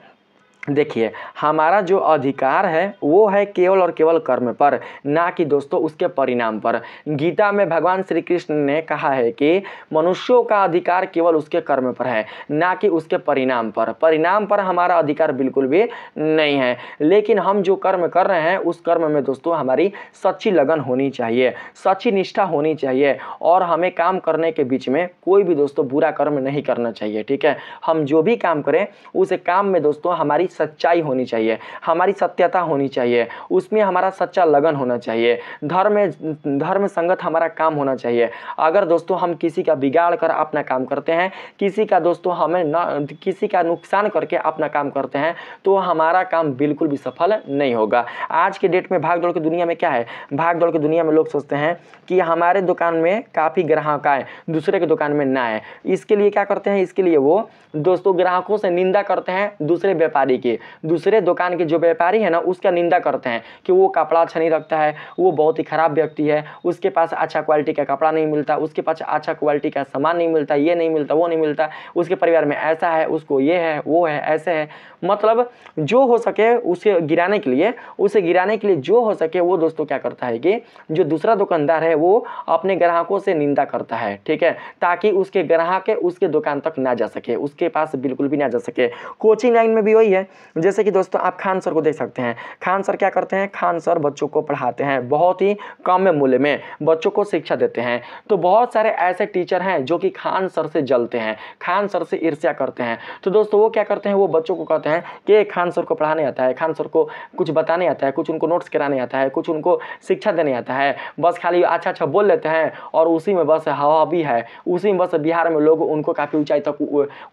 देखिए हमारा जो अधिकार है वो है केवल और केवल कर्म पर, ना कि दोस्तों उसके परिणाम पर। गीता में भगवान श्री कृष्ण ने कहा है कि मनुष्यों का अधिकार केवल उसके कर्म पर है, ना कि उसके परिणाम पर। परिणाम पर हमारा अधिकार बिल्कुल भी नहीं है, लेकिन हम जो कर्म कर रहे हैं उस कर्म में दोस्तों हमारी सच्ची लगन होनी चाहिए, सच्ची निष्ठा होनी चाहिए और हमें काम करने के बीच में कोई भी दोस्तों बुरा कर्म नहीं करना चाहिए। ठीक है, हम जो भी काम करें उस काम में दोस्तों हमारी सच्चाई होनी चाहिए, हमारी सत्यता होनी चाहिए, उसमें हमारा सच्चा लगन होना चाहिए, धर्म संगत हमारा काम होना चाहिए। अगर दोस्तों हम किसी का बिगाड़ कर अपना काम करते हैं, किसी का दोस्तों किसी का नुकसान करके अपना काम करते हैं, तो हमारा काम बिल्कुल भी सफल नहीं होगा। आज के डेट में भाग दौड़ की दुनिया में क्या है? भाग दौड़ की दुनिया में लोग सोचते हैं कि हमारे दुकान में काफ़ी ग्राहक आए, दूसरे के दुकान में ना आए। इसके लिए क्या करते हैं? इसके लिए वो दोस्तों ग्राहकों से निंदा करते हैं, दूसरे व्यापारी की, दूसरे दुकान के जो व्यापारी है ना उसका निंदा करते हैं कि वो कपड़ा अच्छा नहीं रखता है, वो बहुत ही खराब व्यक्ति है, उसके पास अच्छा क्वालिटी का कपड़ा नहीं मिलता, उसके पास अच्छा क्वालिटी का सामान नहीं मिलता, ये नहीं मिलता, वो नहीं मिलता, उसके परिवार में ऐसा है, उसको ये है, वो है, ऐसे है। मतलब जो हो सके उसे गिराने के लिए जो हो सके वो दोस्तों क्या करता है कि जो दूसरा दुकानदार है वो अपने ग्राहकों से निंदा करता है। ठीक है, ताकि उसके ग्राहक उसके दुकान तक ना जा सके, उसके पास बिल्कुल भी ना जा सके। कोचिंग लाइन में भी वही है। जैसे कि दोस्तों आप खान सर को देख सकते हैं। खान सर क्या करते हैं? खान सर बच्चों को पढ़ाते हैं, बहुत ही कम मूल्य में बच्चों को शिक्षा देते हैं। तो बहुत सारे ऐसे टीचर हैं जो कि खान सर से जलते हैं, खान सर से ईर्ष्या करते हैं। तो दोस्तों वो क्या करते हैं? वो बच्चों को कहते हैं कि खान सर को पढ़ाने आता है, खान सर को कुछ बताने आता है, कुछ उनको नोट्स कराने आता है, कुछ उनको शिक्षा देने आता है, बस खाली अच्छा अच्छा बोल लेते हैं और उसी में बस हवा भी है, उसी में बस बिहार में लोग उनको काफ़ी ऊंचाई तक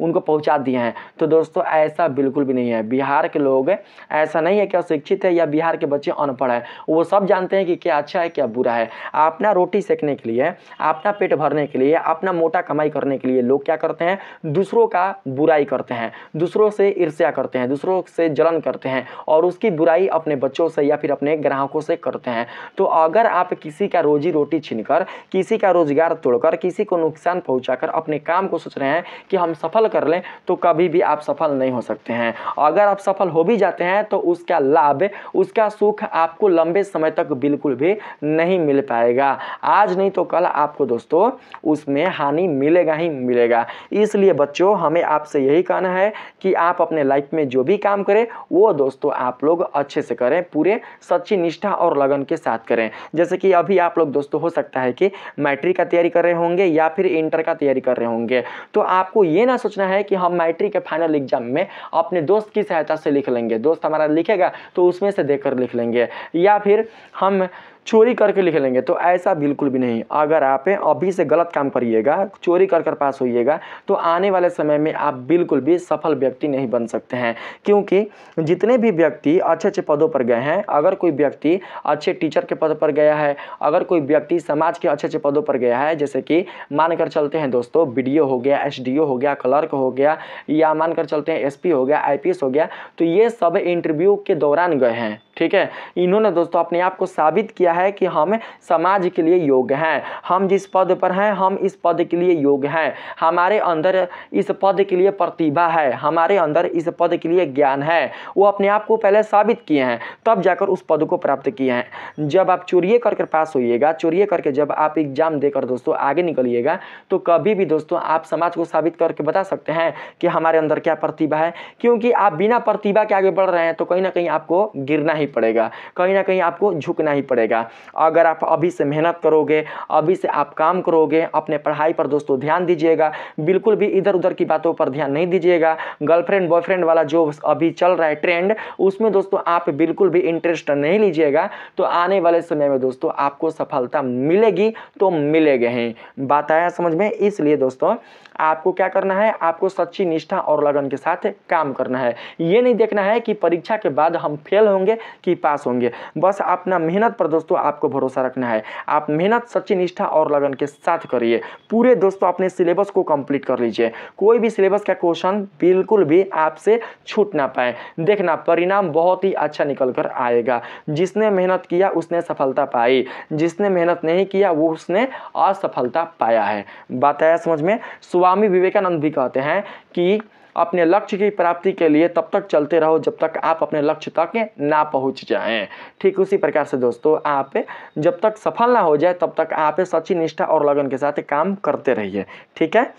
उनको पहुंचा दिए हैं। तो दोस्तों ऐसा बिल्कुल भी नहीं है। बिहार के लोग ऐसा नहीं है कि अशिक्षित है या बिहार के बच्चे अनपढ़ हैं, वो सब जानते हैं कि क्या अच्छा है क्या बुरा है। अपना रोटी सेकने के लिए, अपना पेट भरने के लिए, अपना मोटा कमाई करने के लिए लोग क्या करते हैं? दूसरों का बुराई करते हैं, दूसरों से ईर्ष्या करते हैं, दूसरों से जलन करते हैं और उसकी बुराई अपने बच्चों से या फिर अपने ग्राहकों से करते हैं। तो अगर आप किसी का रोजी रोटी छीनकर, किसी का रोजगार तोड़कर, किसी को नुकसान पहुंचाकर अपने काम को सोच रहे हैं कि हम सफल कर लें, तो कभी भी आप सफल नहीं हो सकते हैं। अगर आप सफल हो भी जाते हैं तो उसका लाभ, उसका सुख आपको लंबे समय तक बिल्कुल भी नहीं मिल पाएगा। आज नहीं तो कल आपको दोस्तों उसमें हानि मिलेगा ही मिलेगा। इसलिए बच्चों हमें आपसे यही कहना है कि आप अपने लाइफ में जो भी काम करें वो दोस्तों आप लोग अच्छे से करें, पूरे सच्ची निष्ठा और लगन के साथ करें। जैसे कि अभी आप लोग दोस्तों हो सकता है कि मैट्रिक का तैयारी कर रहे होंगे या फिर इंटर का तैयारी कर रहे होंगे, तो आपको ये ना सोचना है कि हम मैट्रिक के फाइनल एग्जाम में अपने दोस्त की सहायता से लिख लेंगे, दोस्त हमारा लिखेगा तो उसमें से देखकर लिख लेंगे, या फिर हम चोरी करके लिख लेंगे। तो ऐसा बिल्कुल भी नहीं। अगर आप अभी से गलत काम करिएगा, चोरी कर कर पास होइएगा, तो आने वाले समय में आप बिल्कुल भी सफल व्यक्ति नहीं बन सकते हैं। क्योंकि जितने भी व्यक्ति अच्छे अच्छे पदों पर गए हैं, अगर कोई व्यक्ति अच्छे टीचर के पद पर गया है, अगर कोई व्यक्ति समाज के अच्छे अच्छे पदों पर गया है, जैसे कि मानकर चलते हैं दोस्तों BDO हो गया, SDO हो गया, क्लर्क हो गया, या मानकर चलते हैं SP हो गया, IPS हो गया, तो ये सब इंटरव्यू के दौरान गए हैं। ठीक है, इन्होंने दोस्तों अपने आप को साबित किया है कि हम समाज के लिए योग्य हैं, हम जिस पद पर हैं हम इस पद के लिए योग्य हैं, हमारे अंदर इस पद के लिए प्रतिभा है, हमारे अंदर इस पद के लिए ज्ञान है। वो अपने आप को पहले साबित किए हैं, तब जाकर उस पद को प्राप्त किए हैं। जब आप चोरी करके पास होइएगा, चोरी करके जब आप एग्जाम देकर दोस्तों आगे निकलिएगा, तो कभी भी दोस्तों आप समाज को साबित करके बता सकते हैं कि हमारे अंदर क्या प्रतिभा है। क्योंकि आप बिना प्रतिभा के आगे बढ़ रहे हैं तो कहीं ना कहीं आपको गिरना ही पड़ेगा, कहीं ना कहीं आपको झुकना ही पड़ेगा। मिलेगा। अगर आप अभी से मेहनत करोगे, अभी से आप काम करोगे, अपने पढ़ाई पर दोस्तों ध्यान दीजिएगा, बिल्कुल भी इधर उधर की बातों पर ध्यान नहीं दीजिएगा। गर्लफ्रेंड बॉयफ्रेंड वाला जो अभी चल रहा है ट्रेंड, उसमें दोस्तों आप बिल्कुल भी इंटरेस्ट नहीं लीजिएगा, तो आने वाले समय में दोस्तों आपको सफलता मिलेगी तो मिलेगी ही। बात आया समझ में? इसलिए दोस्तों आपको क्या करना है, आपको सच्ची निष्ठा और लगन के साथ काम करना है। ये नहीं देखना है कि परीक्षा के बाद हम फेल होंगे कि पास होंगे, बस अपना मेहनत पर दोस्तों आपको भरोसा रखना है। आप मेहनत सच्ची निष्ठा और लगन के साथ करिए। पूरे दोस्तों अपने सिलेबस को कंप्लीट कर लीजिए। कोई भी सिलेबस का क्वेश्चन बिल्कुल भी आपसे छूट ना पाए। देखना परिणाम बहुत ही अच्छा निकल कर आएगा। जिसने मेहनत किया उसने सफलता पाई, जिसने मेहनत नहीं किया वो उसने असफलता पाया है। बात आया समझ में? स्वामी विवेकानंद भी कहते हैं कि अपने लक्ष्य की प्राप्ति के लिए तब तक चलते रहो जब तक आप अपने लक्ष्य तक ना पहुंच जाएं। ठीक उसी प्रकार से दोस्तों आप जब तक सफल ना हो जाए तब तक आप सच्ची निष्ठा और लगन के साथ काम करते रहिए। ठीक है,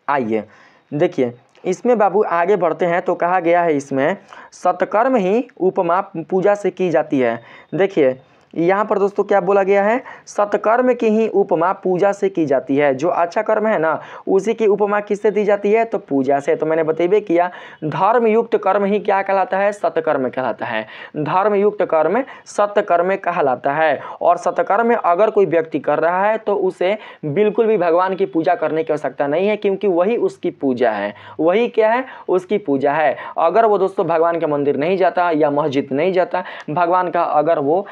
आइए देखिए इसमें बाबू आगे बढ़ते हैं। तो कहा गया है इसमें सत्कर्म ही उपमा पूजा से की जाती है। देखिए यहाँ पर दोस्तों क्या बोला गया है, सत्कर्म की ही उपमा पूजा से की जाती है। जो अच्छा कर्म है ना उसी की उपमा किससे दी जाती है, तो पूजा से। तो मैंने बतेबे किया धर्म युक्त कर्म ही क्या कहलाता है, सत्कर्म कहलाता है। धर्म युक्त कर्म सत्कर्म कहलाता है। और सत्कर्म अगर कोई व्यक्ति कर रहा है तो उसे बिल्कुल भी भगवान की पूजा करने की आवश्यकता नहीं है, क्योंकि वही उसकी पूजा है। वही क्या है, उसकी पूजा है। अगर वो दोस्तों भगवान के मंदिर नहीं जाता या मस्जिद नहीं जाता, भगवान का अगर वो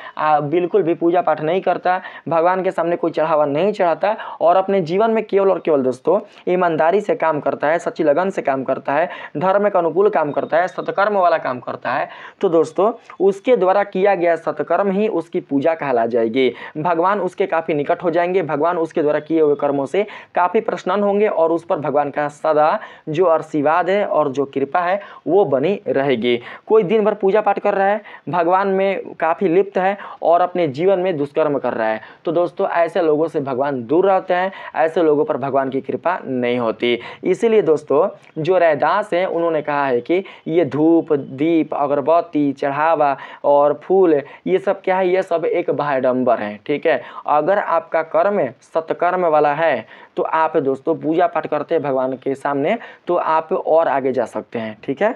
बिल्कुल भी पूजा पाठ नहीं करता, भगवान के सामने कोई चढ़ावा नहीं चढ़ाता और अपने जीवन में केवल और केवल दोस्तों ईमानदारी से काम करता है, सच्ची लगन से काम करता है, धर्म के अनुकूल काम करता है, सत्कर्म वाला काम करता है, तो दोस्तों उसके द्वारा किया गया सत्कर्म ही उसकी पूजा कहला जाएगी। भगवान उसके काफ़ी निकट हो जाएंगे, भगवान उसके द्वारा किए हुए कर्मों से काफ़ी प्रसन्न होंगे और उस पर भगवान का सदा जो आशीर्वाद है और जो कृपा है वो बनी रहेगी। कोई दिन भर पूजा पाठ कर रहा है, भगवान में काफ़ी लिप्त है और अपने जीवन में दुष्कर्म कर रहा है, तो दोस्तों ऐसे लोगों से भगवान दूर रहते हैं, ऐसे लोगों पर भगवान की कृपा नहीं होती। इसीलिए दोस्तों जो रैदास हैं उन्होंने कहा है कि ये धूप दीप अगरबत्ती चढ़ावा और फूल ये सब क्या है, ये सब एक बाह्यडंबर है। ठीक है, अगर आपका कर्म सत्कर्म वाला है तो आप दोस्तों पूजा पाठ करते हैं भगवान के सामने तो आप और आगे जा सकते हैं। ठीक है,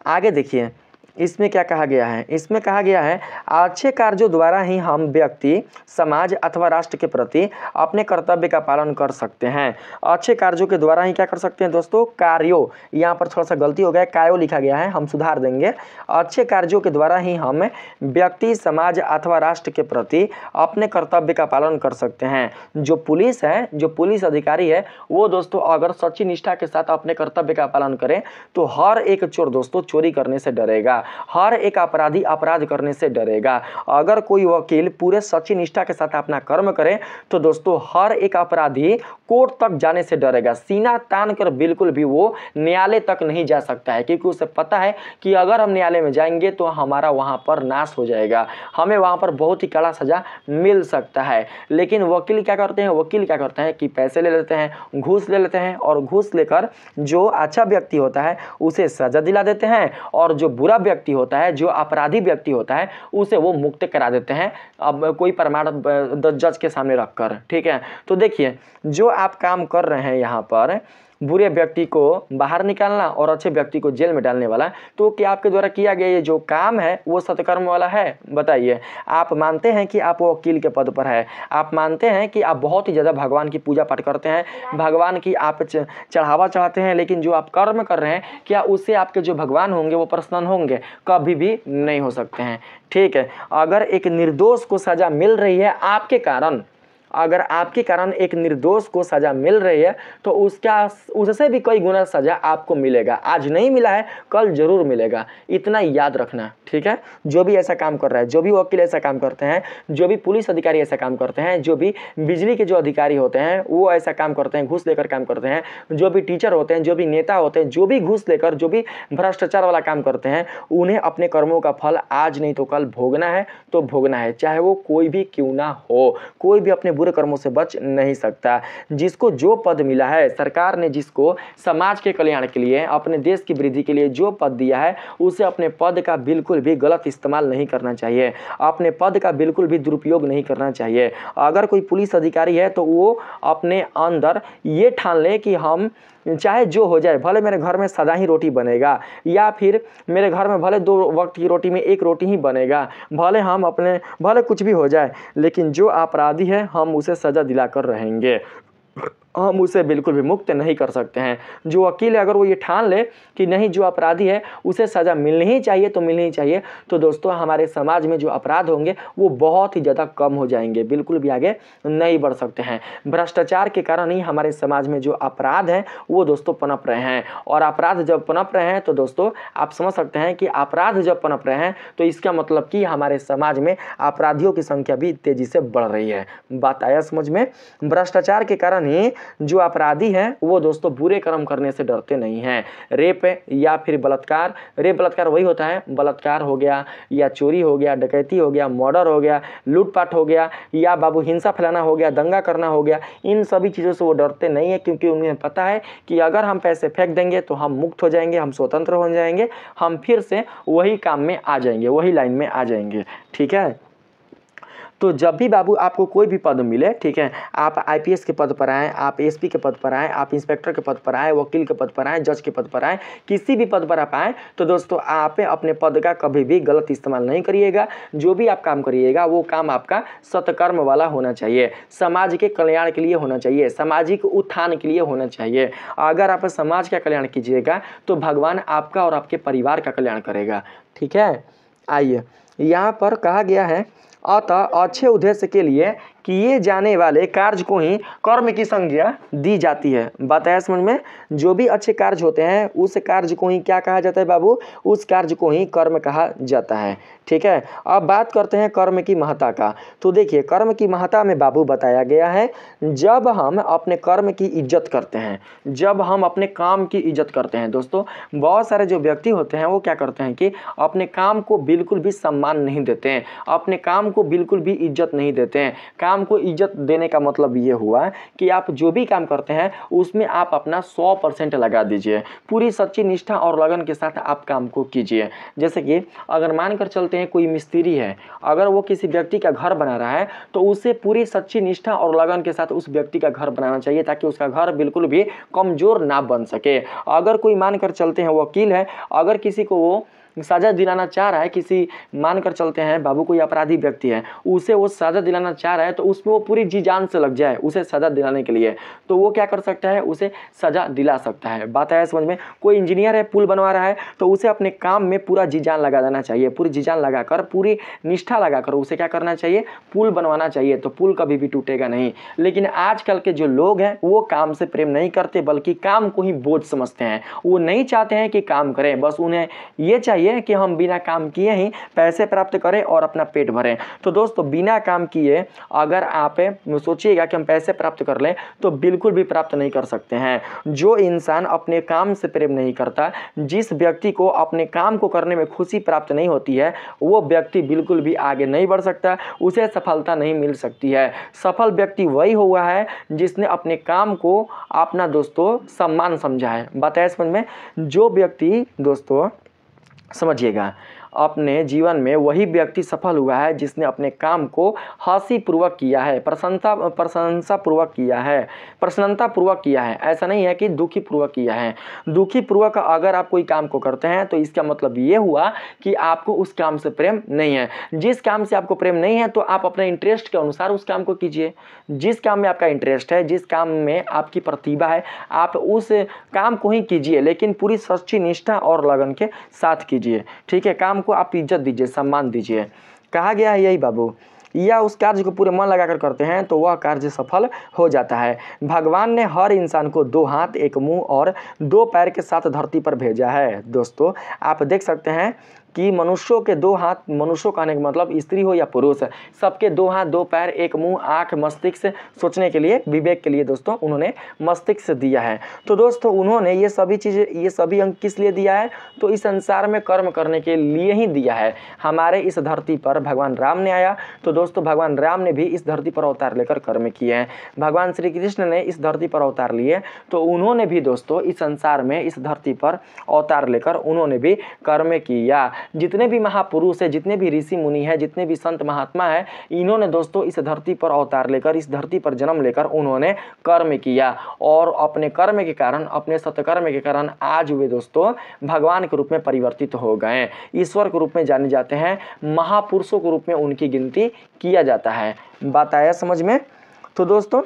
आगे देखिए इसमें क्या कहा गया है। इसमें कहा गया है अच्छे कार्यों द्वारा ही हम व्यक्ति समाज अथवा राष्ट्र के प्रति अपने कर्तव्य का पालन कर सकते हैं। अच्छे कार्यों के द्वारा ही क्या कर सकते हैं दोस्तों, कार्यों, यहाँ पर थोड़ा सा गलती हो गया, कायो लिखा गया है, हम सुधार देंगे। अच्छे कार्यों के द्वारा ही हम व्यक्ति समाज अथवा राष्ट्र के प्रति अपने कर्तव्य का पालन कर सकते हैं। जो पुलिस है, जो पुलिस अधिकारी है, वो दोस्तों अगर सच्ची निष्ठा के साथ अपने कर्तव्य का पालन करें तो हर एक चोर दोस्तों चोरी करने से डरेगा, हर एक अपराधी अपराध करने से डरेगा। अगर कोई वकील पूरे सच्ची निष्ठा के साथ अपना कर्म करे तो दोस्तों हर एक अपराधी कोर्ट तक जाने से डरेगा, सीना तान कर बिल्कुल भी वो न्यायालय तक नहीं जा सकता है, क्योंकि उसे पता है कि अगर हम न्यायालय में जाएंगे तो हमारा वहां पर नाश हो जाएगा, हमें वहां पर बहुत ही कड़ा सजा मिल सकता है। लेकिन वकील क्या करते हैं, वकील क्या करते हैं कि पैसे ले लेते हैं, घूस ले लेते हैं और घूस लेकर जो अच्छा व्यक्ति होता है उसे सजा दिला देते हैं और जो बुरा व्यक्ति होता है, जो अपराधी व्यक्ति होता है, उसे वो मुक्त करा देते हैं अब कोई प्रमाण जज के सामने रखकर। ठीक है, तो देखिए जो आप काम कर रहे हैं यहाँ पर बुरे व्यक्ति को बाहर निकालना और अच्छे व्यक्ति को जेल में डालने वाला, तो क्या आपके द्वारा किया गया ये जो काम है वो सत्कर्म वाला है? बताइए। आप मानते हैं कि आप वो वकील के पद पर है, आप मानते हैं कि आप बहुत ही ज़्यादा भगवान की पूजा पाठ करते हैं, भगवान की आप चढ़ावा चढ़ाते हैं, लेकिन जो आप कर्म कर रहे हैं क्या उससे आपके जो भगवान होंगे वो प्रसन्न होंगे? कभी भी नहीं हो सकते हैं। ठीक है, अगर एक निर्दोष को सजा मिल रही है आपके कारण, अगर आपके कारण एक निर्दोष को सजा मिल रही है तो उससे भी कई गुना सजा आपको मिलेगा। आज नहीं मिला है, कल जरूर मिलेगा, इतना याद रखना। ठीक है, जो भी ऐसा काम कर रहा है, जो भी वकील ऐसा काम करते हैं, जो भी पुलिस अधिकारी ऐसा काम करते हैं, जो भी बिजली के जो अधिकारी होते हैं वो ऐसा काम करते हैं, घूस लेकर काम करते हैं, जो भी टीचर होते हैं, जो भी नेता होते हैं, जो भी घूस लेकर, जो भी भ्रष्टाचार वाला काम करते हैं, उन्हें अपने कर्मों का फल आज नहीं तो कल भोगना है, तो भोगना है, चाहे वो कोई भी क्यों ना हो। कोई भी अपने बुरे कर्मों से बच नहीं सकता। जिसको जो पद मिला है, सरकार ने जिसको समाज के कल्याण के लिए, अपने देश की वृद्धि के लिए जो पद दिया है, उसे अपने पद का बिल्कुल भी गलत इस्तेमाल नहीं करना चाहिए, अपने पद का बिल्कुल भी दुरुपयोग नहीं करना चाहिए। अगर कोई पुलिस अधिकारी है तो वो अपने अंदर ये ठान ले कि हम चाहे जो हो जाए, भले मेरे घर में सदा ही रोटी बनेगा, या फिर मेरे घर में भले 2 वक्त की रोटी में 1 रोटी ही बनेगा, भले कुछ भी हो जाए, लेकिन जो अपराधी है हम उसे सज़ा दिलाकर रहेंगे, हम उसे बिल्कुल भी मुक्त नहीं कर सकते हैं। जो वकील है अगर वो ये ठान ले कि नहीं, जो अपराधी है उसे सज़ा मिलनी ही चाहिए तो मिलनी ही चाहिए, तो दोस्तों हमारे समाज में जो अपराध होंगे वो बहुत ही ज़्यादा कम हो जाएंगे, बिल्कुल भी आगे नहीं बढ़ सकते हैं। भ्रष्टाचार के कारण ही हमारे समाज में जो अपराध हैं वो दोस्तों पनप रहे हैं, और अपराध जब पनप रहे हैं तो दोस्तों आप समझ सकते हैं कि अपराध जब पनप रहे हैं तो इसका मतलब कि हमारे समाज में अपराधियों की संख्या भी तेज़ी से बढ़ रही है। बात आया समझ में? भ्रष्टाचार के कारण ही जो अपराधी हैं वो दोस्तों बुरे कर्म करने से डरते नहीं हैं। रेप या फिर बलात्कार, रेप बलात्कार वही होता है, बलात्कार हो गया या चोरी हो गया, डकैती हो गया, मर्डर हो गया, लूटपाट हो गया, या बाबू हिंसा फैलाना हो गया, दंगा करना हो गया, इन सभी चीज़ों से वो डरते नहीं है, क्योंकि उन्हें पता है कि अगर हम पैसे फेंक देंगे तो हम मुक्त हो जाएंगे, हम स्वतंत्र हो जाएंगे, हम फिर से वही काम में आ जाएंगे, वही लाइन में आ जाएंगे। ठीक है, तो जब भी बाबू आपको कोई भी पद मिले, ठीक है, आप आईपीएस के पद पर आएँ, आप एसपी के पद पर आएँ, आप इंस्पेक्टर के पद पर आएँ, वकील के पद पर आएँ, जज के पद पर आएँ, किसी भी पद पर आप आएँ, तो दोस्तों आप अपने पद का कभी भी गलत इस्तेमाल नहीं करिएगा। जो भी आप काम करिएगा वो काम आपका सत्कर्म वाला होना चाहिए, समाज के कल्याण के लिए होना चाहिए, सामाजिक उत्थान के लिए होना चाहिए। अगर आप समाज का कल्याण कीजिएगा तो भगवान आपका और आपके परिवार का कल्याण करेगा। ठीक है, आइए यहाँ पर कहा गया है, अतः अच्छे उद्देश्य के लिए किए जाने वाले कार्य को ही कर्म की संज्ञा दी जाती है। बताया समझ में? जो भी अच्छे कार्य होते हैं उस कार्य को ही क्या कहा जाता है बाबू? उस कार्य को ही कर्म कहा जाता है। ठीक है, अब बात करते हैं कर्म की महत्ता का। तो देखिए, कर्म की महत्ता में बाबू बताया गया है, जब हम अपने कर्म की इज्जत करते हैं, जब हम अपने काम की इज्जत करते हैं। दोस्तों बहुत सारे जो व्यक्ति होते हैं वो क्या करते हैं कि अपने काम को बिल्कुल भी सम्मान नहीं देते हैं, अपने काम को बिल्कुल भी इज्जत नहीं देते हैं। काम को इज्जत देने का मतलब ये हुआ कि आप जो भी काम करते हैं उसमें आप अपना 100% लगा दीजिए, पूरी सच्ची निष्ठा और लगन के साथ आप काम को कीजिए। जैसे कि अगर मानकर चलते हैं कोई मिस्त्री है, अगर वो किसी व्यक्ति का घर बना रहा है तो उसे पूरी सच्ची निष्ठा और लगन के साथ उस व्यक्ति का घर बनाना चाहिए, ताकि उसका घर बिल्कुल भी कमजोर ना बन सके। अगर कोई मानकर चलते हैं वकील है, अगर किसी को वो सजा दिलाना चाह रहा है, किसी मानकर चलते हैं बाबू कोई अपराधी व्यक्ति है, उसे वो सजा दिलाना चाह रहा है, तो उसमें वो पूरी जी जान से लग जाए उसे सजा दिलाने के लिए, तो वो क्या कर सकता है? उसे सजा दिला सकता है। बात है समझ में? कोई इंजीनियर है, पुल बनवा रहा है, तो उसे अपने काम में पूरा जी जान लगा देना चाहिए, पूरी जी जान लगाकर, पूरी निष्ठा लगाकर उसे क्या करना चाहिए? पुल बनवाना चाहिए, तो पुल कभी भी टूटेगा नहीं। लेकिन आजकल के जो लोग हैं वो काम से प्रेम नहीं करते, बल्कि काम को ही बोझ समझते हैं। वो नहीं चाहते हैं कि काम करें, बस उन्हें ये चाहिए कि हम बिना काम किए ही पैसे प्राप्त करें और अपना पेट भरें। तो दोस्तों बिना काम किए अगर आप सोचिएगा कि हम पैसे प्राप्त कर लें तो बिल्कुल भी प्राप्त नहीं कर सकते हैं। जो इंसान अपने काम से प्रेम नहीं करता, जिस व्यक्ति को अपने काम को करने में खुशी प्राप्त नहीं होती है, वो व्यक्ति बिल्कुल भी आगे नहीं बढ़ सकता, उसे सफलता नहीं मिल सकती है। सफल व्यक्ति वही हुआ है जिसने अपने काम को अपना दोस्तों सम्मान समझा है। बताया समझ में? जो व्यक्ति दोस्तों समझिएगा, अपने जीवन में वही व्यक्ति सफल हुआ है जिसने अपने काम को हंसी पूर्वक किया है, प्रशंसा पूर्वक किया है, प्रसन्नता पूर्वक किया है। ऐसा नहीं है कि दुखी पूर्वक किया है। दुखी पूर्वक अगर आप कोई काम को करते हैं तो इसका मतलब ये हुआ कि आपको उस काम से प्रेम नहीं है। जिस काम से आपको प्रेम नहीं है तो आप अपने इंटरेस्ट के अनुसार उस काम को कीजिए। जिस काम में आपका इंटरेस्ट है, जिस काम में आपकी प्रतिभा है, आप उस काम को ही कीजिए, लेकिन पूरी सच्ची निष्ठा और लगन के साथ कीजिए। ठीक है, काम को आप इज्जत दीजिए, सम्मान दीजिए। कहा गया है यही बाबू, या उस कार्य को पूरे मन लगाकर करते हैं तो वह कार्य सफल हो जाता है। भगवान ने हर इंसान को 2 हाथ, 1 मुंह और 2 पैर के साथ धरती पर भेजा है। दोस्तों आप देख सकते हैं कि मनुष्यों के दो हाथ, मनुष्यों कहने का मतलब स्त्री हो या पुरुष, सबके दो हाथ, दो पैर, एक मुंह, आँख, मस्तिष्क, सोचने के लिए, विवेक के लिए दोस्तों उन्होंने मस्तिष्क दिया है। तो दोस्तों उन्होंने ये सभी चीज़ें, ये सभी अंग किस लिए दिया है? तो इस संसार में कर्म करने के लिए ही दिया है। हमारे इस धरती पर भगवान राम ने आया, तो दोस्तों भगवान राम ने भी इस धरती पर अवतार लेकर कर्म किए हैं। भगवान श्री कृष्ण ने इस धरती पर अवतार लिए, तो उन्होंने भी दोस्तों इस संसार में, इस धरती पर अवतार लेकर उन्होंने भी कर्म किया। जितने भी महापुरुष है, जितने भी ऋषि मुनि है, जितने भी संत महात्मा है, इन्होंने दोस्तों इस धरती पर अवतार लेकर, इस धरती पर जन्म लेकर उन्होंने कर्म किया, और अपने कर्म के कारण, अपने सत्कर्म के कारण आज वे दोस्तों भगवान के रूप में परिवर्तित हो गए, ईश्वर के रूप में जाने जाते हैं, महापुरुषों के रूप में उनकी गिनती किया जाता है। बात आया समझ में? तो दोस्तों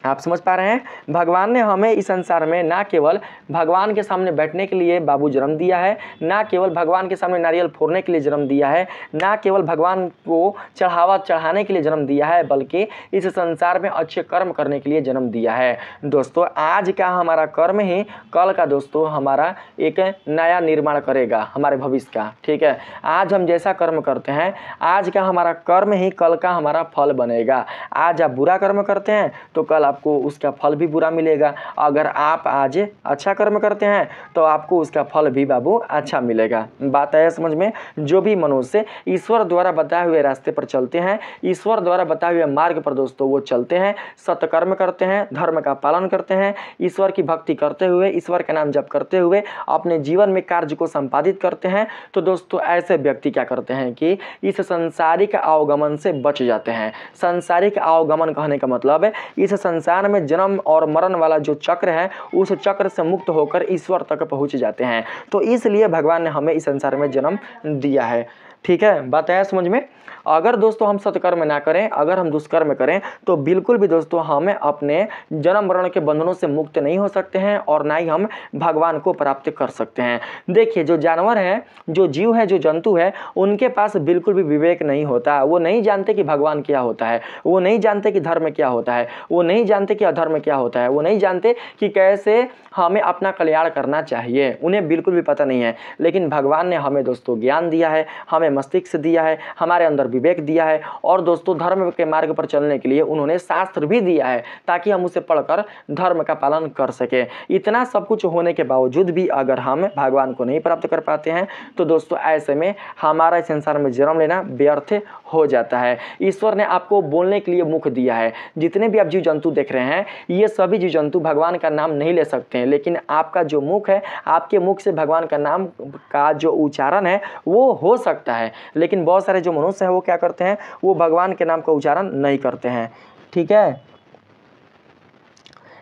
आप समझ पा रहे हैं, भगवान ने हमें इस संसार में ना केवल भगवान के सामने बैठने के लिए बाबू जन्म दिया है, ना केवल भगवान के सामने नारियल फोड़ने के लिए जन्म दिया है, ना केवल भगवान को चढ़ावा चढ़ाने के लिए जन्म दिया है, बल्कि इस संसार में अच्छे कर्म करने के लिए जन्म दिया है। दोस्तों आज का हमारा कर्म ही कल का दोस्तों हमारा एक नया निर्माण करेगा, हमारे भविष्य का। ठीक है, आज हम जैसा कर्म करते हैं, आज का हमारा कर्म ही कल का हमारा फल बनेगा। आज आप बुरा कर्म करते हैं तो कल आपको उसका फल भी बुरा मिलेगा। अगर आप आज अच्छा कर्म करते हैं तो आपको उसका फल भी बाबू अच्छा मिलेगा। बात है समझ में? जो भी मनुष्य ईश्वर द्वारा बताए हुए रास्ते पर चलते हैं, ईश्वर द्वारा बताए हुए मार्ग पर दोस्तों वो चलते हैं, सत्कर्म करते हैं, धर्म का पालन करते हैं, ईश्वर की भक्ति करते हुए, ईश्वर का नाम जप करते हुए अपने जीवन में कार्य को संपादित करते हैं, तो दोस्तों ऐसे व्यक्ति क्या करते हैं कि इस संसारिक अवगमन से बच जाते हैं। संसारिक अवगमन कहने का मतलब है इस संसार में जन्म और मरण वाला जो चक्र है, उस चक्र से मुक्त होकर ईश्वर तक पहुंच जाते हैं। तो इसलिए भगवान ने हमें इस संसार में जन्म दिया है। ठीक है, बात है समझ में? अगर दोस्तों हम सत्कर्म ना करें, अगर हम दुष्कर्म करें, तो बिल्कुल भी दोस्तों हमें अपने जन्म मरण के बंधनों से मुक्त नहीं हो सकते हैं, और ना ही हम भगवान को प्राप्त कर सकते हैं। देखिए, जो जानवर हैं, जो जीव है, जो जंतु है, उनके पास बिल्कुल भी विवेक नहीं होता। वो नहीं जानते कि भगवान क्या होता है, वो नहीं जानते कि धर्म क्या होता है, वो नहीं जानते कि अधर्म क्या होता है, वो नहीं जानते कि कैसे हमें अपना कल्याण करना चाहिए, उन्हें बिल्कुल भी पता नहीं है। लेकिन भगवान ने हमें दोस्तों ज्ञान दिया है, हमें मस्तिष्क दिया है, हमारे अंदर विवेक दिया है, और दोस्तों धर्म के मार्ग पर चलने के लिए उन्होंने शास्त्र भी दिया है, ताकि हम उसे पढ़कर धर्म का पालन कर सके। इतना सब कुछ होने के बावजूद भी अगर हम भगवान को नहीं प्राप्त कर पाते हैं, तो दोस्तों ऐसे में हमारा इस संसार में जन्म लेना व्यर्थ हो जाता है। ईश्वर ने आपको बोलने के लिए मुख दिया है। जितने भी आप जीव जंतु देख रहे हैं, ये सभी जीव जंतु भगवान का नाम नहीं ले सकते हैं, लेकिन आपका जो मुख है, आपके मुख से भगवान का नाम का जो उच्चारण है वो हो सकता है। लेकिन बहुत सारे जो मनुष्य हैं वो क्या करते हैं, वो भगवान के नाम का उच्चारण नहीं करते हैं। ठीक है,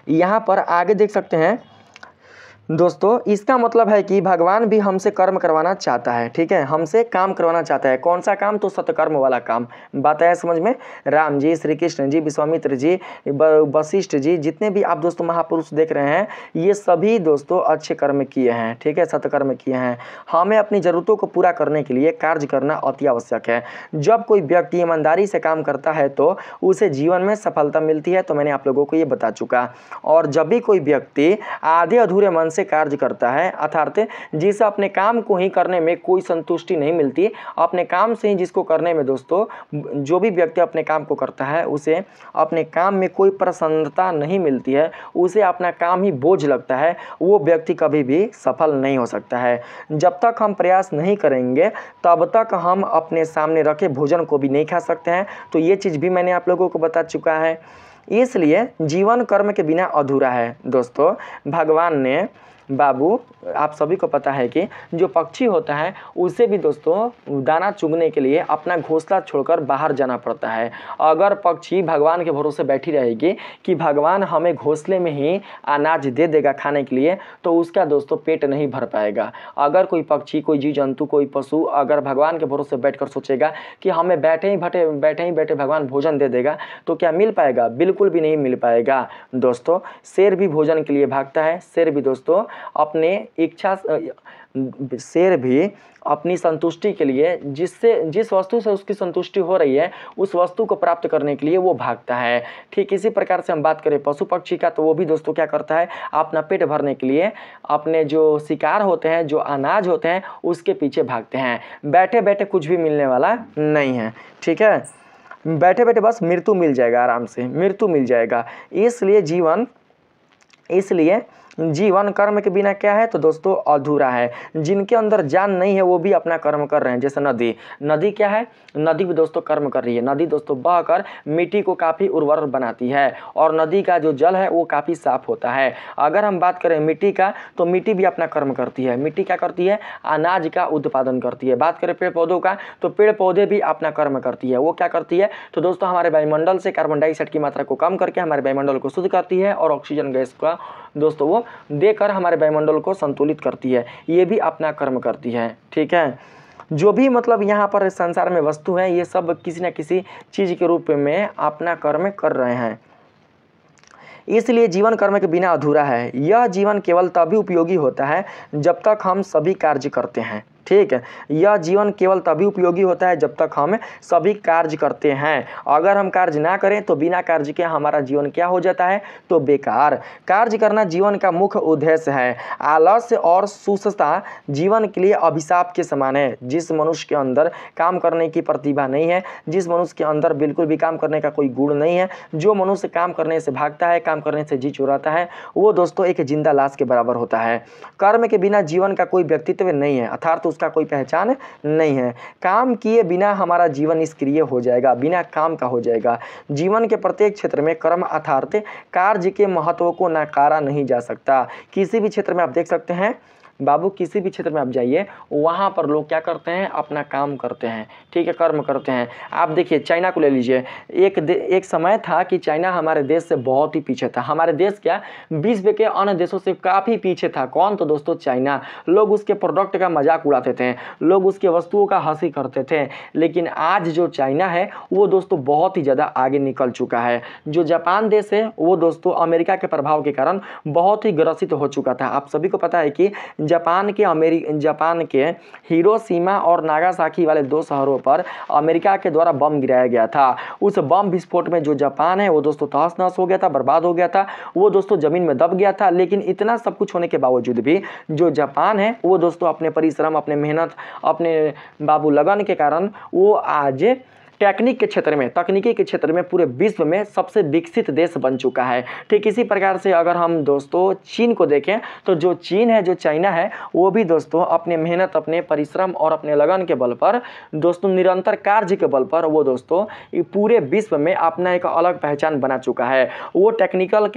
यहाँ पर आगे देख सकते हैं दोस्तों, इसका मतलब है कि भगवान भी हमसे कर्म करवाना चाहता है। ठीक है, हमसे काम करवाना चाहता है। कौन सा काम? तो सत्कर्म वाला काम। बात है समझ में? राम जी, श्री कृष्ण जी, विश्वामित्र जी, वशिष्ठ जी, जितने भी आप दोस्तों महापुरुष देख रहे हैं, ये सभी दोस्तों अच्छे कर्म किए हैं। ठीक है, सत्कर्म किए हैं। हमें अपनी ज़रूरतों को पूरा करने के लिए कार्य करना अति आवश्यक है। जब कोई व्यक्ति ईमानदारी से काम करता है तो उसे जीवन में सफलता मिलती है, तो मैंने आप लोगों को ये बता चुका। और जब भी कोई व्यक्ति आधे अधूरे मन से कार्य करता है, अर्थात जिसे अपने काम को ही करने में कोई संतुष्टि नहीं मिलती, अपने काम से ही जिसको करने में दोस्तों, जो भी व्यक्ति अपने काम को करता है उसे अपने काम में कोई प्रसन्नता नहीं मिलती है, उसे अपना काम ही बोझ लगता है, वो व्यक्ति कभी भी सफल नहीं हो सकता है। जब तक हम प्रयास नहीं करेंगे तब तक हम अपने सामने रखे भोजन को भी नहीं खा सकते हैं। तो ये चीज़ भी मैंने आप लोगों को बता चुका है। इसलिए जीवन कर्म के बिना अधूरा है। दोस्तों भगवान ने बाबू, आप सभी को पता है कि जो पक्षी होता है उसे भी दोस्तों दाना चुगने के लिए अपना घोंसला छोड़कर बाहर जाना पड़ता है। अगर पक्षी भगवान के भरोसे बैठी रहेगी कि भगवान हमें घोंसले में ही अनाज दे देगा खाने के लिए, तो उसका दोस्तों पेट नहीं भर पाएगा। अगर कोई पक्षी, कोई जीव जंतु, कोई पशु अगर भगवान के भरोसे बैठकर सोचेगा कि हमें बैठे ही बैठे भगवान भोजन दे देगा, तो क्या मिल पाएगा? बिल्कुल भी नहीं मिल पाएगा। दोस्तों शेर भी भोजन के लिए भागता है। शेर भी दोस्तों अपने इच्छा शेर भी अपनी संतुष्टि के लिए जिस वस्तु से उसकी संतुष्टि हो रही है उस वस्तु को प्राप्त करने के लिए वो भागता है। ठीक इसी प्रकार से हम बात करें पशु पक्षी का, तो वो भी दोस्तों क्या करता है, अपना पेट भरने के लिए अपने जो शिकार होते हैं, जो अनाज होते हैं, उसके पीछे भागते हैं। बैठे बैठे कुछ भी मिलने वाला नहीं है। ठीक है, बैठे बैठे बस मृत्यु मिल जाएगा, आराम से मृत्यु मिल जाएगा। इसलिए जीवन कर्म के बिना क्या है, तो दोस्तों अधूरा है। जिनके अंदर जान नहीं है वो भी अपना कर्म कर रहे हैं। जैसे नदी क्या है, नदी भी दोस्तों कर्म कर रही है। नदी दोस्तों बहकर मिट्टी को काफ़ी उर्वर बनाती है और नदी का जो जल है वो काफ़ी साफ होता है। अगर हम बात करें मिट्टी का, तो मिट्टी भी अपना कर्म करती है। मिट्टी क्या करती है, अनाज का उत्पादन करती है। बात करें पेड़ पौधों का, तो पेड़ पौधे भी अपना कर्म करती है। वो क्या करती है, तो दोस्तों हमारे वायुमंडल से कार्बन डाइऑक्साइड की मात्रा को कम करके हमारे वायुमंडल को शुद्ध करती है और ऑक्सीजन गैस का दोस्तों वो देकर हमारे वायुमंडल को संतुलित करती है। ये भी अपना कर्म करती है। ठीक है, जो भी मतलब यहाँ पर संसार में वस्तु है ये सब किसी न किसी चीज़ के रूप में अपना कर्म कर रहे हैं। इसलिए जीवन कर्म के बिना अधूरा है। यह जीवन केवल तभी उपयोगी होता है जब तक हम सभी कार्य करते हैं। ठीक है, यह जीवन केवल तभी उपयोगी होता है जब तक हम सभी कार्य करते हैं। अगर हम कार्य ना करें तो बिना कार्य के हमारा जीवन क्या हो जाता है, तो बेकार। कार्य करना जीवन का मुख्य उद्देश्य है। आलस्य और सुस्तता जीवन के लिए अभिशाप के समान है। जिस मनुष्य के अंदर काम करने की प्रतिभा नहीं है, जिस मनुष्य के अंदर बिल्कुल भी काम करने का कोई गुण नहीं है, जो मनुष्य काम करने से भागता है, काम करने से जी चुराता है, वो दोस्तों एक जिंदा लाश के बराबर होता है। कर्म के बिना जीवन का कोई व्यक्तित्व नहीं है, अर्थात उसका कोई पहचान नहीं है। काम किए बिना हमारा जीवन निष्क्रिय हो जाएगा, बिना काम का हो जाएगा। जीवन के प्रत्येक क्षेत्र में कर्म अर्थात कार्य के महत्व को नकारा नहीं जा सकता। किसी भी क्षेत्र में आप देख सकते हैं बाबू, किसी भी क्षेत्र में आप जाइए वहाँ पर लोग क्या करते हैं, अपना काम करते हैं। ठीक है, कर्म करते हैं। आप देखिए चाइना को ले लीजिए। एक समय था कि चाइना हमारे देश से बहुत ही पीछे था। हमारे देश क्या विश्व के अन्य देशों से काफ़ी पीछे था। कौन? तो दोस्तों चाइना। लोग उसके प्रोडक्ट का मजाक उड़ाते थे, लोग उसके वस्तुओं का हंसी करते थे। लेकिन आज जो चाइना है वो दोस्तों बहुत ही ज़्यादा आगे निकल चुका है। जो जापान देश है वो दोस्तों अमेरिका के प्रभाव के कारण बहुत ही ग्रसित हो चुका था। आप सभी को पता है कि जापान के हिरोशिमा और नागासाकी वाले दो शहरों पर अमेरिका के द्वारा बम गिराया गया था। उस बम विस्फोट में जो जापान है वो दोस्तों तहस नहस हो गया था, बर्बाद हो गया था, वो दोस्तों जमीन में दब गया था। लेकिन इतना सब कुछ होने के बावजूद भी जो जापान है वो दोस्तों अपने परिश्रम, अपने मेहनत, अपने बाबू लगन के कारण वो आज तकनीकी के क्षेत्र में पूरे विश्व में सबसे विकसित देश बन चुका है। ठीक इसी प्रकार से अगर हम दोस्तों चीन को देखें, तो जो चीन है, जो चाइना है, वो भी दोस्तों अपने मेहनत, अपने परिश्रम और अपने लगन के बल पर दोस्तों, निरंतर कार्य के बल पर वो दोस्तों पूरे विश्व में अपना एक अलग पहचान बना चुका है। वो तकनीकी